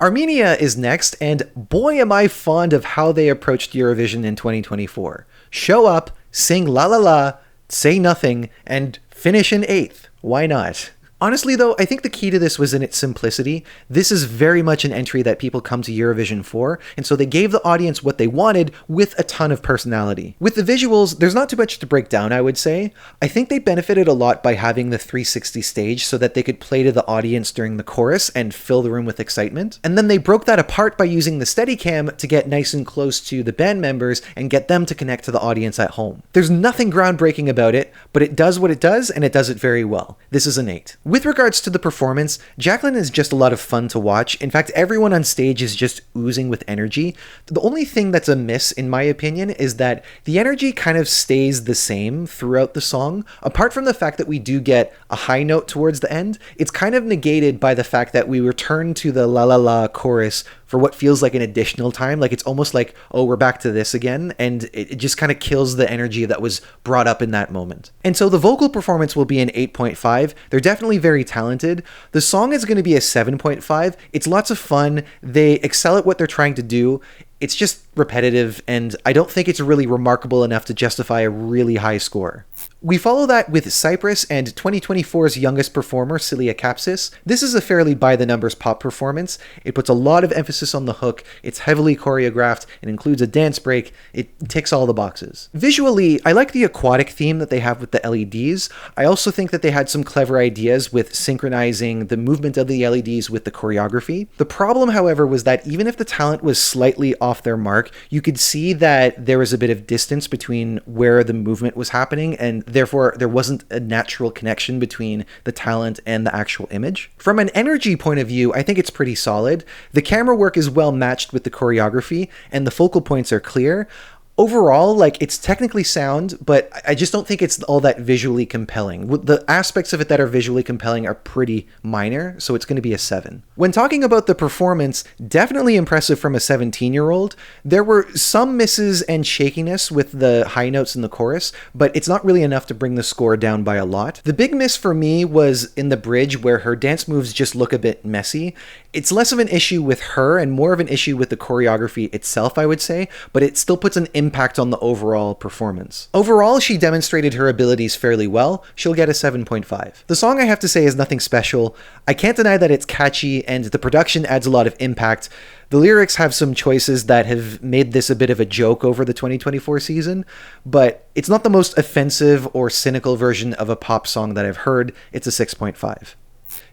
Armenia is next, and boy am I fond of how they approached Eurovision in 2024. Show up, sing la la la, say nothing, and finish in 8th. Why not? Honestly though, I think the key to this was in its simplicity. This is very much an entry that people come to Eurovision for, and so they gave the audience what they wanted with a ton of personality. With the visuals, there's not too much to break down, I would say. I think they benefited a lot by having the 360 stage so that they could play to the audience during the chorus and fill the room with excitement. And then they broke that apart by using the Steadicam to get nice and close to the band members and get them to connect to the audience at home. There's nothing groundbreaking about it, but it does what it does, and it does it very well. This is an 8. With regards to the performance, Jacqueline is just a lot of fun to watch. In fact, everyone on stage is just oozing with energy. The only thing that's amiss, in my opinion, is that the energy kind of stays the same throughout the song. Apart from the fact that we do get a high note towards the end, it's kind of negated by the fact that we return to the la la la chorus for what feels like an additional time. Like, it's almost like, oh, we're back to this again, and it just kind of kills the energy that was brought up in that moment. And so the vocal performance will be an 8.5. They're definitely very talented. The song is going to be a 7.5. It's lots of fun. They excel at what they're trying to do. It's just repetitive, and I don't think it's really remarkable enough to justify a really high score. We follow that with Cyprus and 2024's youngest performer, Cilia Capsis. This is a fairly by-the-numbers pop performance. It puts a lot of emphasis on the hook, it's heavily choreographed, it includes a dance break, it ticks all the boxes. Visually, I like the aquatic theme that they have with the LEDs. I also think that they had some clever ideas with synchronizing the movement of the LEDs with the choreography. The problem, however, was that even if the talent was slightly off their mark, you could see that there was a bit of distance between where the movement was happening, and therefore there wasn't a natural connection between the talent and the actual image. From an energy point of view, I think it's pretty solid. The camera work is well matched with the choreography, and the focal points are clear. Overall, like, it's technically sound, but I just don't think it's all that visually compelling. The aspects of it that are visually compelling are pretty minor, so it's going to be a 7. When talking about the performance, definitely impressive from a 17-year-old. There were some misses and shakiness with the high notes in the chorus, but it's not really enough to bring the score down by a lot. The big miss for me was in the bridge, where her dance moves just look a bit messy. It's less of an issue with her and more of an issue with the choreography itself, I would say, but it still puts an impact on the overall performance. Overall, she demonstrated her abilities fairly well. She'll get a 7.5. The song, I have to say, is nothing special. I can't deny that it's catchy and the production adds a lot of impact. The lyrics have some choices that have made this a bit of a joke over the 2024 season, but it's not the most offensive or cynical version of a pop song that I've heard. It's a 6.5.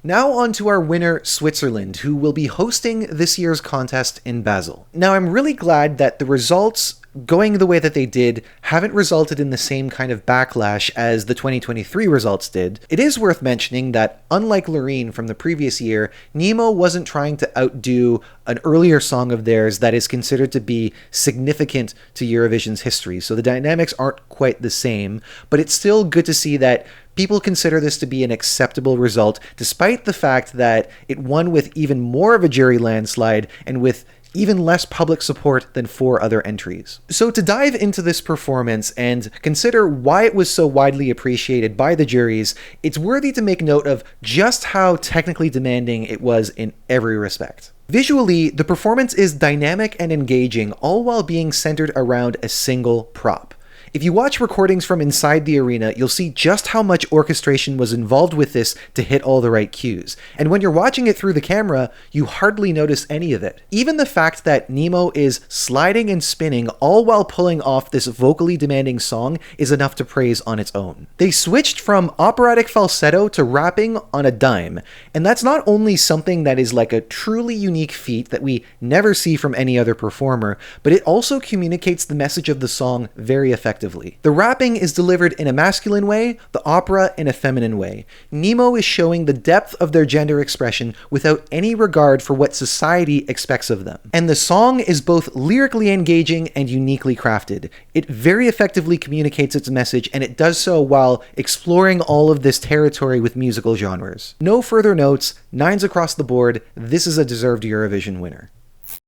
Now on to our winner, Switzerland, who will be hosting this year's contest in Basel. Now, I'm really glad that the results going the way that they did haven't resulted in the same kind of backlash as the 2023 results did. It is worth mentioning that, unlike Loreen from the previous year, Nemo wasn't trying to outdo an earlier song of theirs that is considered to be significant to Eurovision's history, so the dynamics aren't quite the same, but it's still good to see that people consider this to be an acceptable result, despite the fact that it won with even more of a jury landslide and with even less public support than 4 other entries. So to dive into this performance and consider why it was so widely appreciated by the juries, it's worthy to make note of just how technically demanding it was in every respect. Visually, the performance is dynamic and engaging, all while being centered around a single prop. If you watch recordings from inside the arena, you'll see just how much orchestration was involved with this to hit all the right cues. And when you're watching it through the camera, you hardly notice any of it. Even the fact that Nemo is sliding and spinning all while pulling off this vocally demanding song is enough to praise on its own. They switched from operatic falsetto to rapping on a dime, and that's not only something that is like a truly unique feat that we never see from any other performer, but it also communicates the message of the song very effectively. The rapping is delivered in a masculine way, the opera in a feminine way. Nemo is showing the depth of their gender expression without any regard for what society expects of them. And the song is both lyrically engaging and uniquely crafted. It very effectively communicates its message, and it does so while exploring all of this territory with musical genres. No further notes, 9s across the board. This is a deserved Eurovision winner.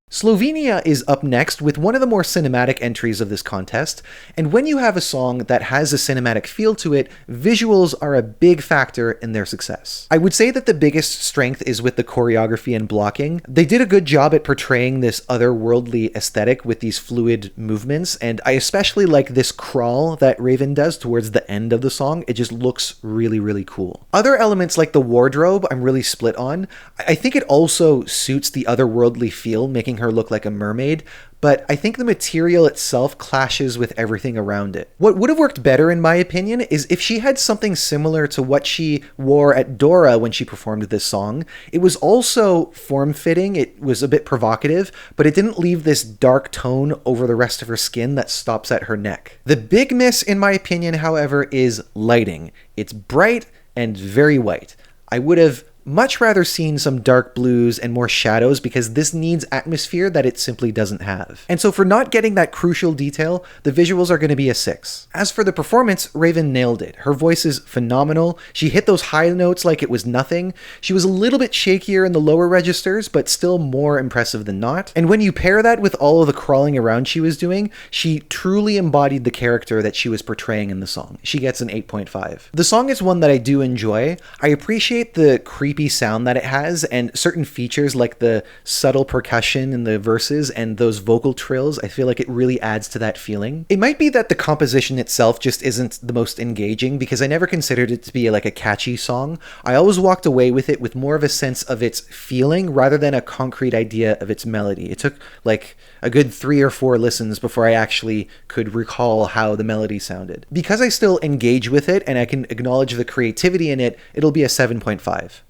Slovenia is up next with one of the more cinematic entries of this contest, and when you have a song that has a cinematic feel to it, visuals are a big factor in their success. I would say that the biggest strength is with the choreography and blocking. They did a good job at portraying this otherworldly aesthetic with these fluid movements, and I especially like this crawl that Raven does towards the end of the song. It just looks really, really cool. Other elements like the wardrobe, I'm really split on. I think it also suits the otherworldly feel, making her look like a mermaid, but I think the material itself clashes with everything around it. What would have worked better, in my opinion, is if she had something similar to what she wore at Dora when she performed this song. It was also form-fitting, it was a bit provocative, but it didn't leave this dark tone over the rest of her skin that stops at her neck. The big miss, in my opinion, however, is lighting. It's bright and very white. I would have much rather seen some dark blues and more shadows because this needs atmosphere that it simply doesn't have. And so for not getting that crucial detail, the visuals are going to be a 6. As for the performance, Raven nailed it. Her voice is phenomenal. She hit those high notes like it was nothing. She was a little bit shakier in the lower registers, but still more impressive than not. And when you pair that with all of the crawling around she was doing, she truly embodied the character that she was portraying in the song. She gets an 8.5. The song is one that I do enjoy. I appreciate the creepy sound that it has and certain features like the subtle percussion in the verses and those vocal trills. I feel like it really adds to that feeling. It might be that the composition itself just isn't the most engaging because I never considered it to be like a catchy song. I always walked away with it with more of a sense of its feeling rather than a concrete idea of its melody. It took like a good 3 or 4 listens before I actually could recall how the melody sounded. Because I still engage with it and I can acknowledge the creativity in it, it'll be a 7.5.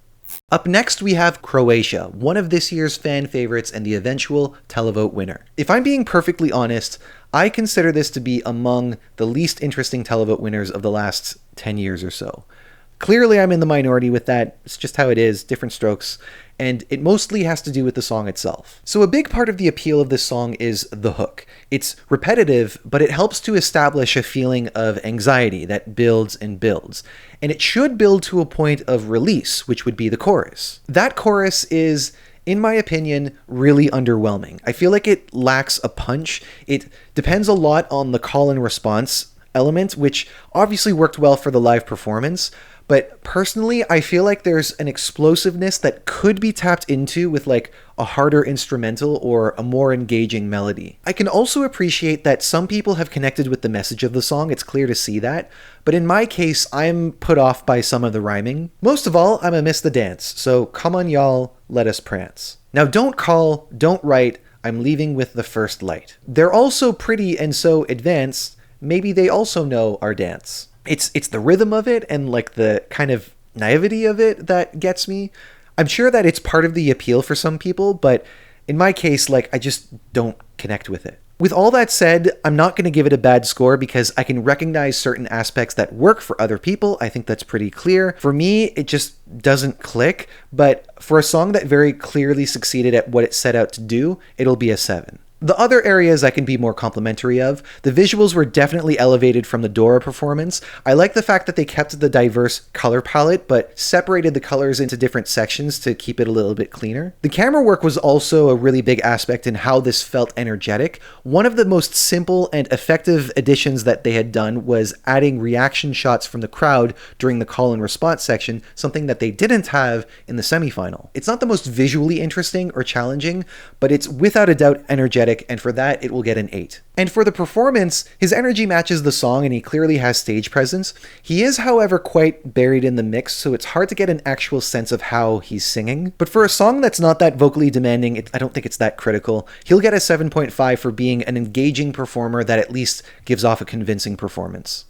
Up next, we have Croatia, one of this year's fan favorites and the eventual televote winner. If I'm being perfectly honest, I consider this to be among the least interesting televote winners of the last 10 years or so. Clearly, I'm in the minority with that. It's just how it is, different strokes. And it mostly has to do with the song itself. So a big part of the appeal of this song is the hook. It's repetitive, but it helps to establish a feeling of anxiety that builds and builds. And it should build to a point of release, which would be the chorus. That chorus is, in my opinion, really underwhelming. I feel like it lacks a punch. It depends a lot on the call and response element, which obviously worked well for the live performance. But personally, I feel like there's an explosiveness that could be tapped into with like a harder instrumental or a more engaging melody. I can also appreciate that some people have connected with the message of the song, it's clear to see that, but in my case, I'm put off by some of the rhyming. Most of all, I'm a miss the dance, so come on y'all, let us prance. Now don't call, don't write, I'm leaving with the first light. They're all so pretty and so advanced, maybe they also know our dance. It's the rhythm of it and like the kind of naivety of it that gets me. I'm sure that it's part of the appeal for some people, but in my case, like I just don't connect with it. With all that said, I'm not going to give it a bad score because I can recognize certain aspects that work for other people. I think that's pretty clear. For me, it just doesn't click, but for a song that very clearly succeeded at what it set out to do, it'll be a 7. The other areas I can be more complimentary of, the visuals were definitely elevated from the Dora performance. I like the fact that they kept the diverse color palette, but separated the colors into different sections to keep it a little bit cleaner. The camera work was also a really big aspect in how this felt energetic. One of the most simple and effective additions that they had done was adding reaction shots from the crowd during the call and response section, something that they didn't have in the semifinal. It's not the most visually interesting or challenging, but it's without a doubt energetic, and for that it will get an 8. And for the performance, his energy matches the song and he clearly has stage presence. He is, however, quite buried in the mix, so it's hard to get an actual sense of how he's singing. But for a song that's not that vocally demanding, I don't think it's that critical. He'll get a 7.5 for being an engaging performer that at least gives off a convincing performance.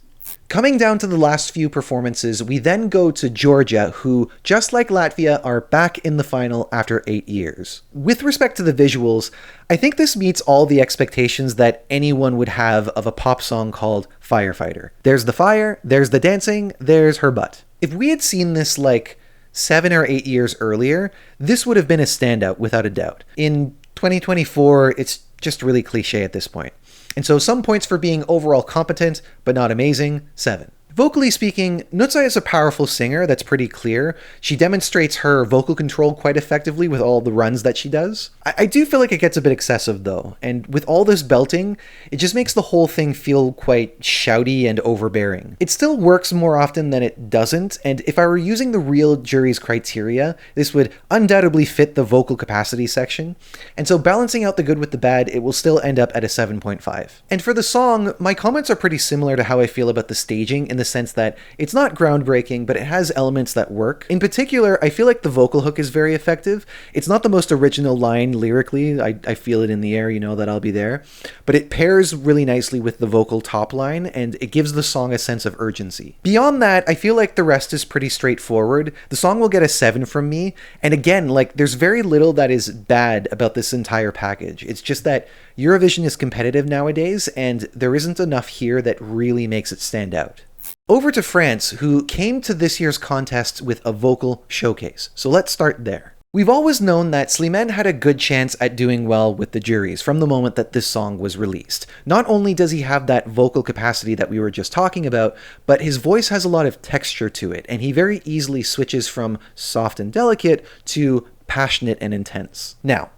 Coming down to the last few performances, we then go to Georgia, who, just like Latvia, are back in the final after 8 years. With respect to the visuals, I think this meets all the expectations that anyone would have of a pop song called Firefighter. There's the fire, there's the dancing, there's her butt. If we had seen this like 7 or 8 years earlier, this would have been a standout without a doubt. In 2024, it's just really cliche at this point. And so some points for being overall competent, but not amazing, 7. Vocally speaking, Nutsa is a powerful singer that's pretty clear. She demonstrates her vocal control quite effectively with all the runs that she does. I do feel like it gets a bit excessive though, and with all this belting, it just makes the whole thing feel quite shouty and overbearing. It still works more often than it doesn't, and if I were using the real jury's criteria, this would undoubtedly fit the vocal capacity section, and so balancing out the good with the bad, it will still end up at a 7.5. And for the song, my comments are pretty similar to how I feel about the staging in the sense that it's not groundbreaking, but it has elements that work. In particular, I feel like the vocal hook is very effective. It's not the most original line lyrically. I feel it in the air, you know that I'll be there. But it pairs really nicely with the vocal top line, and it gives the song a sense of urgency. Beyond that, I feel like the rest is pretty straightforward. The song will get a 7 from me, and again, like there's very little that is bad about this entire package. It's just that Eurovision is competitive nowadays, and there isn't enough here that really makes it stand out. Over to France, who came to this year's contest with a vocal showcase. So let's start there. We've always known that Slimane had a good chance at doing well with the juries from the moment that this song was released. Not only does he have that vocal capacity that we were just talking about, but his voice has a lot of texture to it, and he very easily switches from soft and delicate to passionate and intense. Now,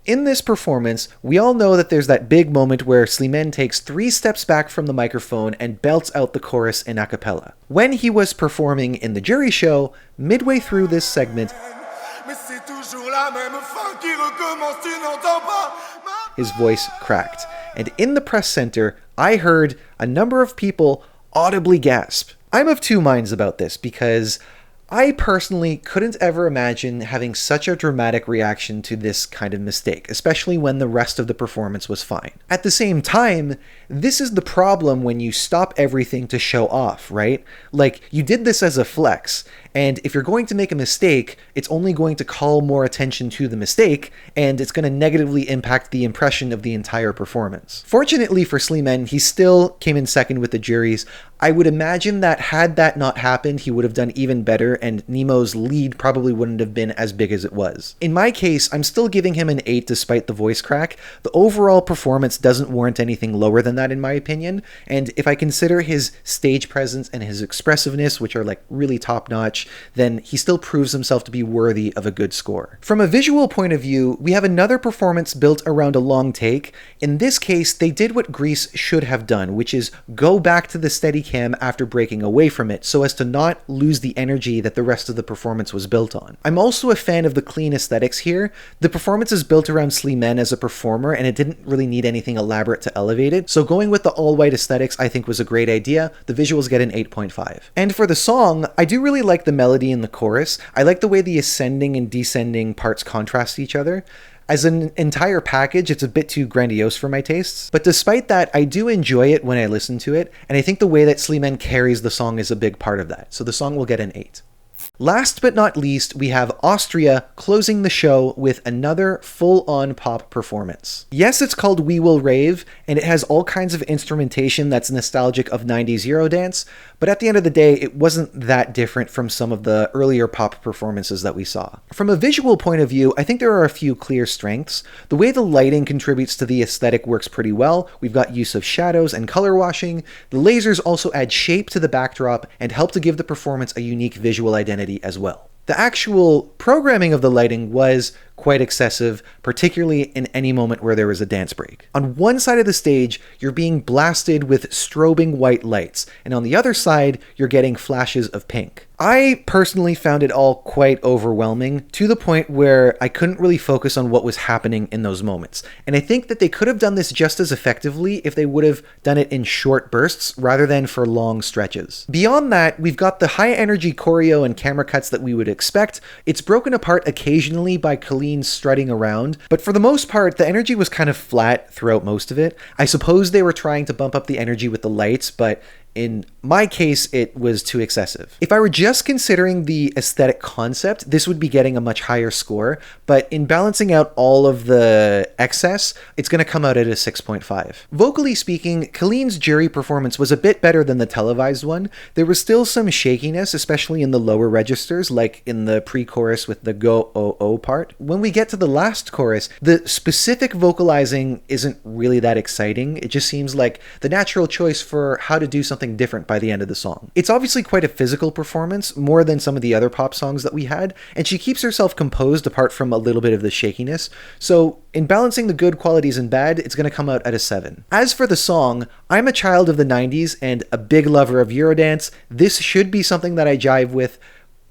in this performance, we all know that there's that big moment where Slimane takes 3 steps back from the microphone and belts out the chorus in a cappella. When he was performing in the jury show, midway through this segment, his voice cracked, and in the press center, I heard a number of people audibly gasp. I'm of two minds about this because I personally couldn't ever imagine having such a dramatic reaction to this kind of mistake, especially when the rest of the performance was fine. At the same time, this is the problem when you stop everything to show off, right? Like, you did this as a flex, and if you're going to make a mistake, it's only going to call more attention to the mistake, and it's going to negatively impact the impression of the entire performance. Fortunately for Slimane, he still came in second with the juries. I would imagine that had that not happened, he would have done even better, and Nemo's lead probably wouldn't have been as big as it was. In my case, I'm still giving him an 8 despite the voice crack. The overall performance doesn't warrant anything lower than that in my opinion, and if I consider his stage presence and his expressiveness, which are like really top-notch, then he still proves himself to be worthy of a good score. From a visual point of view, we have another performance built around a long take. In this case, they did what Greece should have done, which is go back to the Steadicam after breaking away from it, so as to not lose the energy that the rest of the performance was built on. I'm also a fan of the clean aesthetics here. The performance is built around Slimane as a performer, and it didn't really need anything elaborate to elevate it, so going with the all-white aesthetics I think was a great idea. The visuals get an 8.5. And for the song, I do really like the melody in the chorus. I like the way the ascending and descending parts contrast each other. As an entire package, it's a bit too grandiose for my tastes, but despite that, I do enjoy it when I listen to it, and I think the way that Slimane carries the song is a big part of that, so the song will get an 8. Last but not least, we have Austria closing the show with another full-on pop performance. Yes, it's called We Will Rave, and it has all kinds of instrumentation that's nostalgic of 90s Eurodance, but at the end of the day, it wasn't that different from some of the earlier pop performances that we saw. From a visual point of view, I think there are a few clear strengths. The way the lighting contributes to the aesthetic works pretty well. We've got use of shadows and color washing. The lasers also add shape to the backdrop and help to give the performance a unique visual identity as well. The actual programming of the lighting was quite excessive, particularly in any moment where there was a dance break. On one side of the stage, you're being blasted with strobing white lights, and on the other side, you're getting flashes of pink. I personally found it all quite overwhelming, to the point where I couldn't really focus on what was happening in those moments. And I think that they could have done this just as effectively if they would have done it in short bursts rather than for long stretches. Beyond that, we've got the high energy choreo and camera cuts that we would expect. It's broken apart occasionally by Colleen strutting around, but for the most part, the energy was kind of flat throughout most of it. I suppose they were trying to bump up the energy with the lights, but in my case, it was too excessive. If I were just considering the aesthetic concept, this would be getting a much higher score, but in balancing out all of the excess, it's going to come out at a 6.5. Vocally speaking, Colleen's jury performance was a bit better than the televised one. There was still some shakiness, especially in the lower registers, like in the pre-chorus with the go-oh-oh part. When we get to the last chorus, the specific vocalizing isn't really that exciting. It just seems like the natural choice for how to do something different by the end of the song. It's obviously quite a physical performance, more than some of the other pop songs that we had, and she keeps herself composed apart from a little bit of the shakiness, so in balancing the good qualities and bad, it's going to come out at a 7. As for the song, I'm a child of the 90s and a big lover of Eurodance. This should be something that I jive with,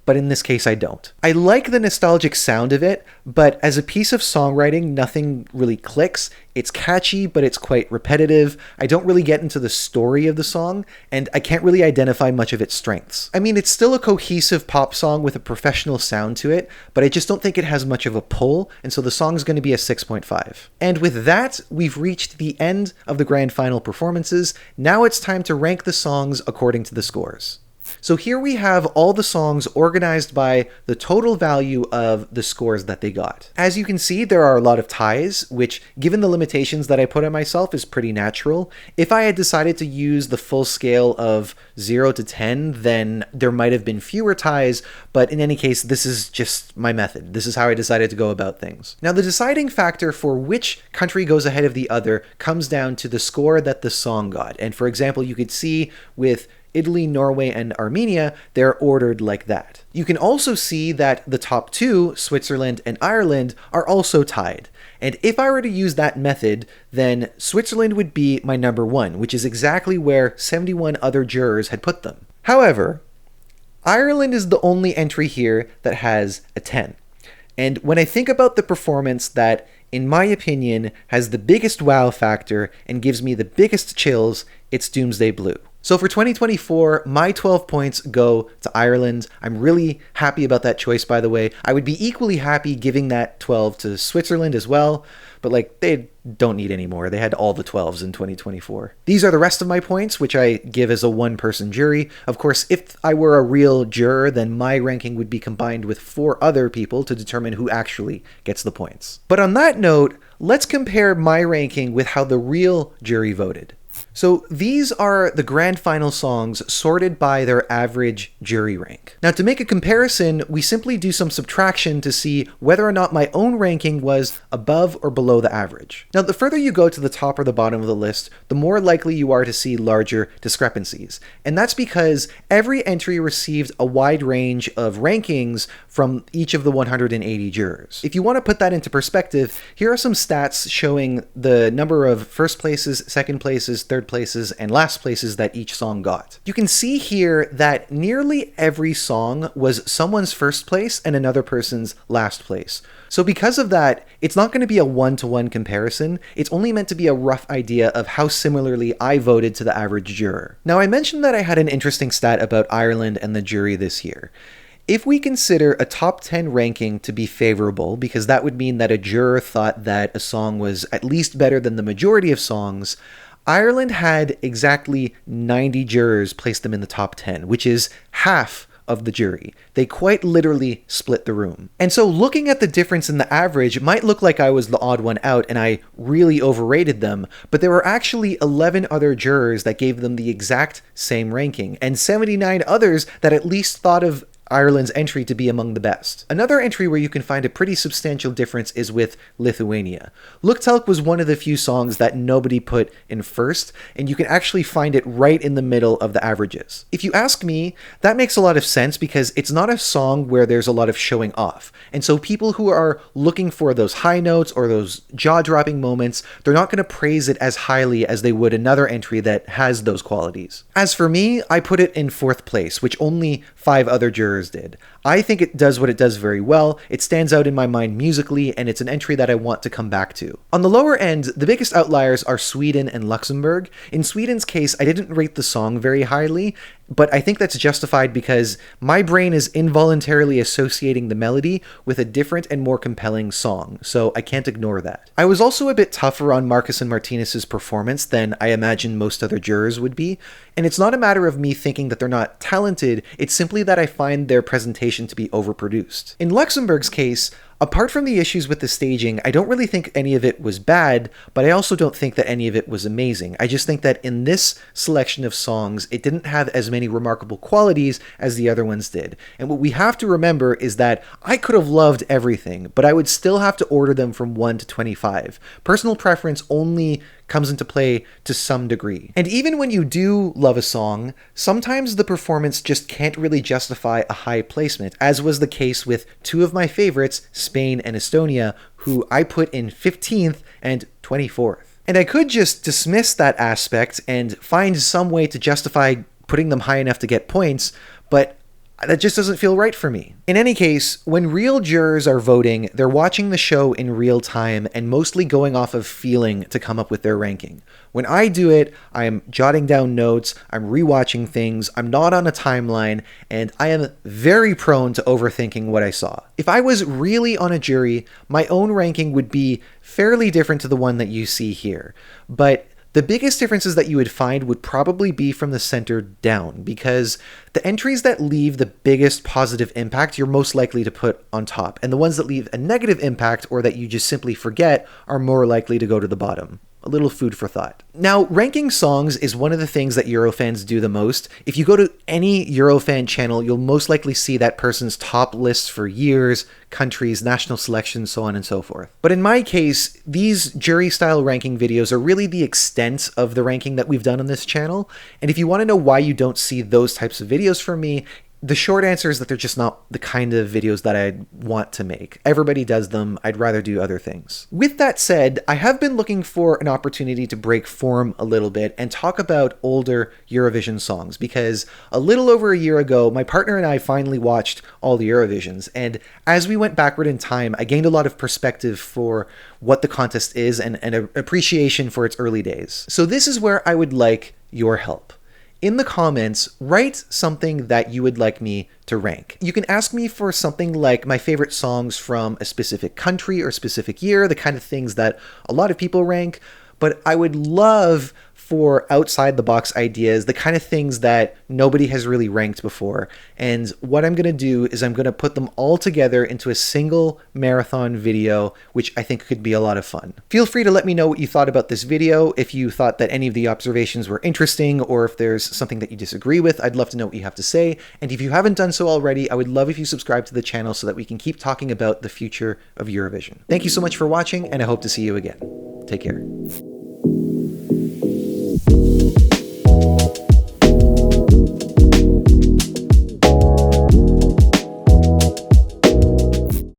but in this case I don't. I like the nostalgic sound of it, but as a piece of songwriting, nothing really clicks. It's catchy, but it's quite repetitive. I don't really get into the story of the song, and I can't really identify much of its strengths. I mean, it's still a cohesive pop song with a professional sound to it, but I just don't think it has much of a pull, and so the song's going to be a 6.5. And with that, we've reached the end of the grand final performances. Now it's time to rank the songs according to the scores. So here we have all the songs organized by the total value of the scores that they got. As you can see, there are a lot of ties, which, given the limitations that I put on myself, is pretty natural. If I had decided to use the full scale of 0 to 10, then there might have been fewer ties, but in any case, this is just my method. This is how I decided to go about things. Now, the deciding factor for which country goes ahead of the other comes down to the score that the song got. And for example, you could see with Italy, Norway, and Armenia, they're ordered like that. You can also see that the top two, Switzerland and Ireland, are also tied. And if I were to use that method, then Switzerland would be my number one, which is exactly where 71 other jurors had put them. However, Ireland is the only entry here that has a 10. And when I think about the performance that, in my opinion, has the biggest wow factor and gives me the biggest chills, it's Doomsday Blue. So for 2024, my 12 points go to Ireland. I'm really happy about that choice, by the way. I would be equally happy giving that 12 to Switzerland as well, but they don't need any more. They had all the 12s in 2024. These are the rest of my points, which I give as a one-person jury. Of course, if I were a real juror, then my ranking would be combined with 4 other people to determine who actually gets the points. But on that note, let's compare my ranking with how the real jury voted. So these are the grand final songs sorted by their average jury rank. Now, to make a comparison, we simply do some subtraction to see whether or not my own ranking was above or below the average. Now, the further you go to the top or the bottom of the list, the more likely you are to see larger discrepancies. And that's because every entry received a wide range of rankings from each of the 180 jurors. If you want to put that into perspective, here are some stats showing the number of first places, second places, third places, and last places that each song got. You can see here that nearly every song was someone's first place and another person's last place. So because of that, it's not going to be a one-to-one comparison. It's only meant to be a rough idea of how similarly I voted to the average juror. Now, I mentioned that I had an interesting stat about Ireland and the jury this year. If we consider a top 10 ranking to be favorable, because that would mean that a juror thought that a song was at least better than the majority of songs, Ireland had exactly 90 jurors place them in the top 10, which is half of the jury. They quite literally split the room. And so looking at the difference in the average, it might look like I was the odd one out and I really overrated them, but there were actually 11 other jurors that gave them the exact same ranking, and 79 others that at least thought of Ireland's entry to be among the best. Another entry where you can find a pretty substantial difference is with Lithuania. Luktelk was one of the few songs that nobody put in first, and you can actually find it right in the middle of the averages. If you ask me, that makes a lot of sense because it's not a song where there's a lot of showing off. And so people who are looking for those high notes or those jaw-dropping moments, they're not going to praise it as highly as they would another entry that has those qualities. As for me, I put it in fourth place, which only 5 other jurors did. I think it does what it does very well. It stands out in my mind musically, and it's an entry that I want to come back to. On the lower end, the biggest outliers are Sweden and Luxembourg. In Sweden's case, I didn't rate the song very highly, but I think that's justified because my brain is involuntarily associating the melody with a different and more compelling song, so I can't ignore that. I was also a bit tougher on Marcus and Martinez's performance than I imagine most other jurors would be, and it's not a matter of me thinking that they're not talented, it's simply that I find their presentation to be overproduced. In Luxembourg's case, apart from the issues with the staging, I don't really think any of it was bad, but I also don't think that any of it was amazing. I just think that in this selection of songs, it didn't have as many remarkable qualities as the other ones did. And what we have to remember is that I could have loved everything, but I would still have to order them from 1 to 25. Personal preference only comes into play to some degree. And even when you do love a song, sometimes the performance just can't really justify a high placement, as was the case with 2 of my favorites, Spain and Estonia, who I put in 15th and 24th. And I could just dismiss that aspect and find some way to justify putting them high enough to get points, but that just doesn't feel right for me. In any case, when real jurors are voting, they're watching the show in real time and mostly going off of feeling to come up with their ranking. When I do it, I'm jotting down notes, I'm rewatching things, I'm not on a timeline, and I am very prone to overthinking what I saw. If I was really on a jury, my own ranking would be fairly different to the one that you see here. But The biggest differences that you would find would probably be from the center down, because the entries that leave the biggest positive impact you're most likely to put on top, and the ones that leave a negative impact or that you just simply forget are more likely to go to the bottom. A little food for thought. Now, ranking songs is one of the things that Eurofans do the most. If you go to any Eurofan channel, you'll most likely see that person's top lists for years, countries, national selections, so on and so forth. But in my case, these jury-style ranking videos are really the extent of the ranking that we've done on this channel. And if you want to know why you don't see those types of videos from me, the short answer is that they're just not the kind of videos that I'd want to make. Everybody does them. I'd rather do other things. With that said, I have been looking for an opportunity to break form a little bit and talk about older Eurovision songs, because a little over a year ago, my partner and I finally watched all the Eurovisions, and as we went backward in time, I gained a lot of perspective for what the contest is and an appreciation for its early days. So this is where I would like your help. In the comments, write something that you would like me to rank. You can ask me for something like my favorite songs from a specific country or specific year, the kind of things that a lot of people rank, but I would love for outside the box ideas, the kind of things that nobody has really ranked before. And what I'm going to do is I'm going to put them all together into a single marathon video, which I think could be a lot of fun. Feel free to let me know what you thought about this video. If you thought that any of the observations were interesting, or if there's something that you disagree with, I'd love to know what you have to say. And if you haven't done so already, I would love if you subscribe to the channel so that we can keep talking about the future of Eurovision. Thank you so much for watching, and I hope to see you again. Take care.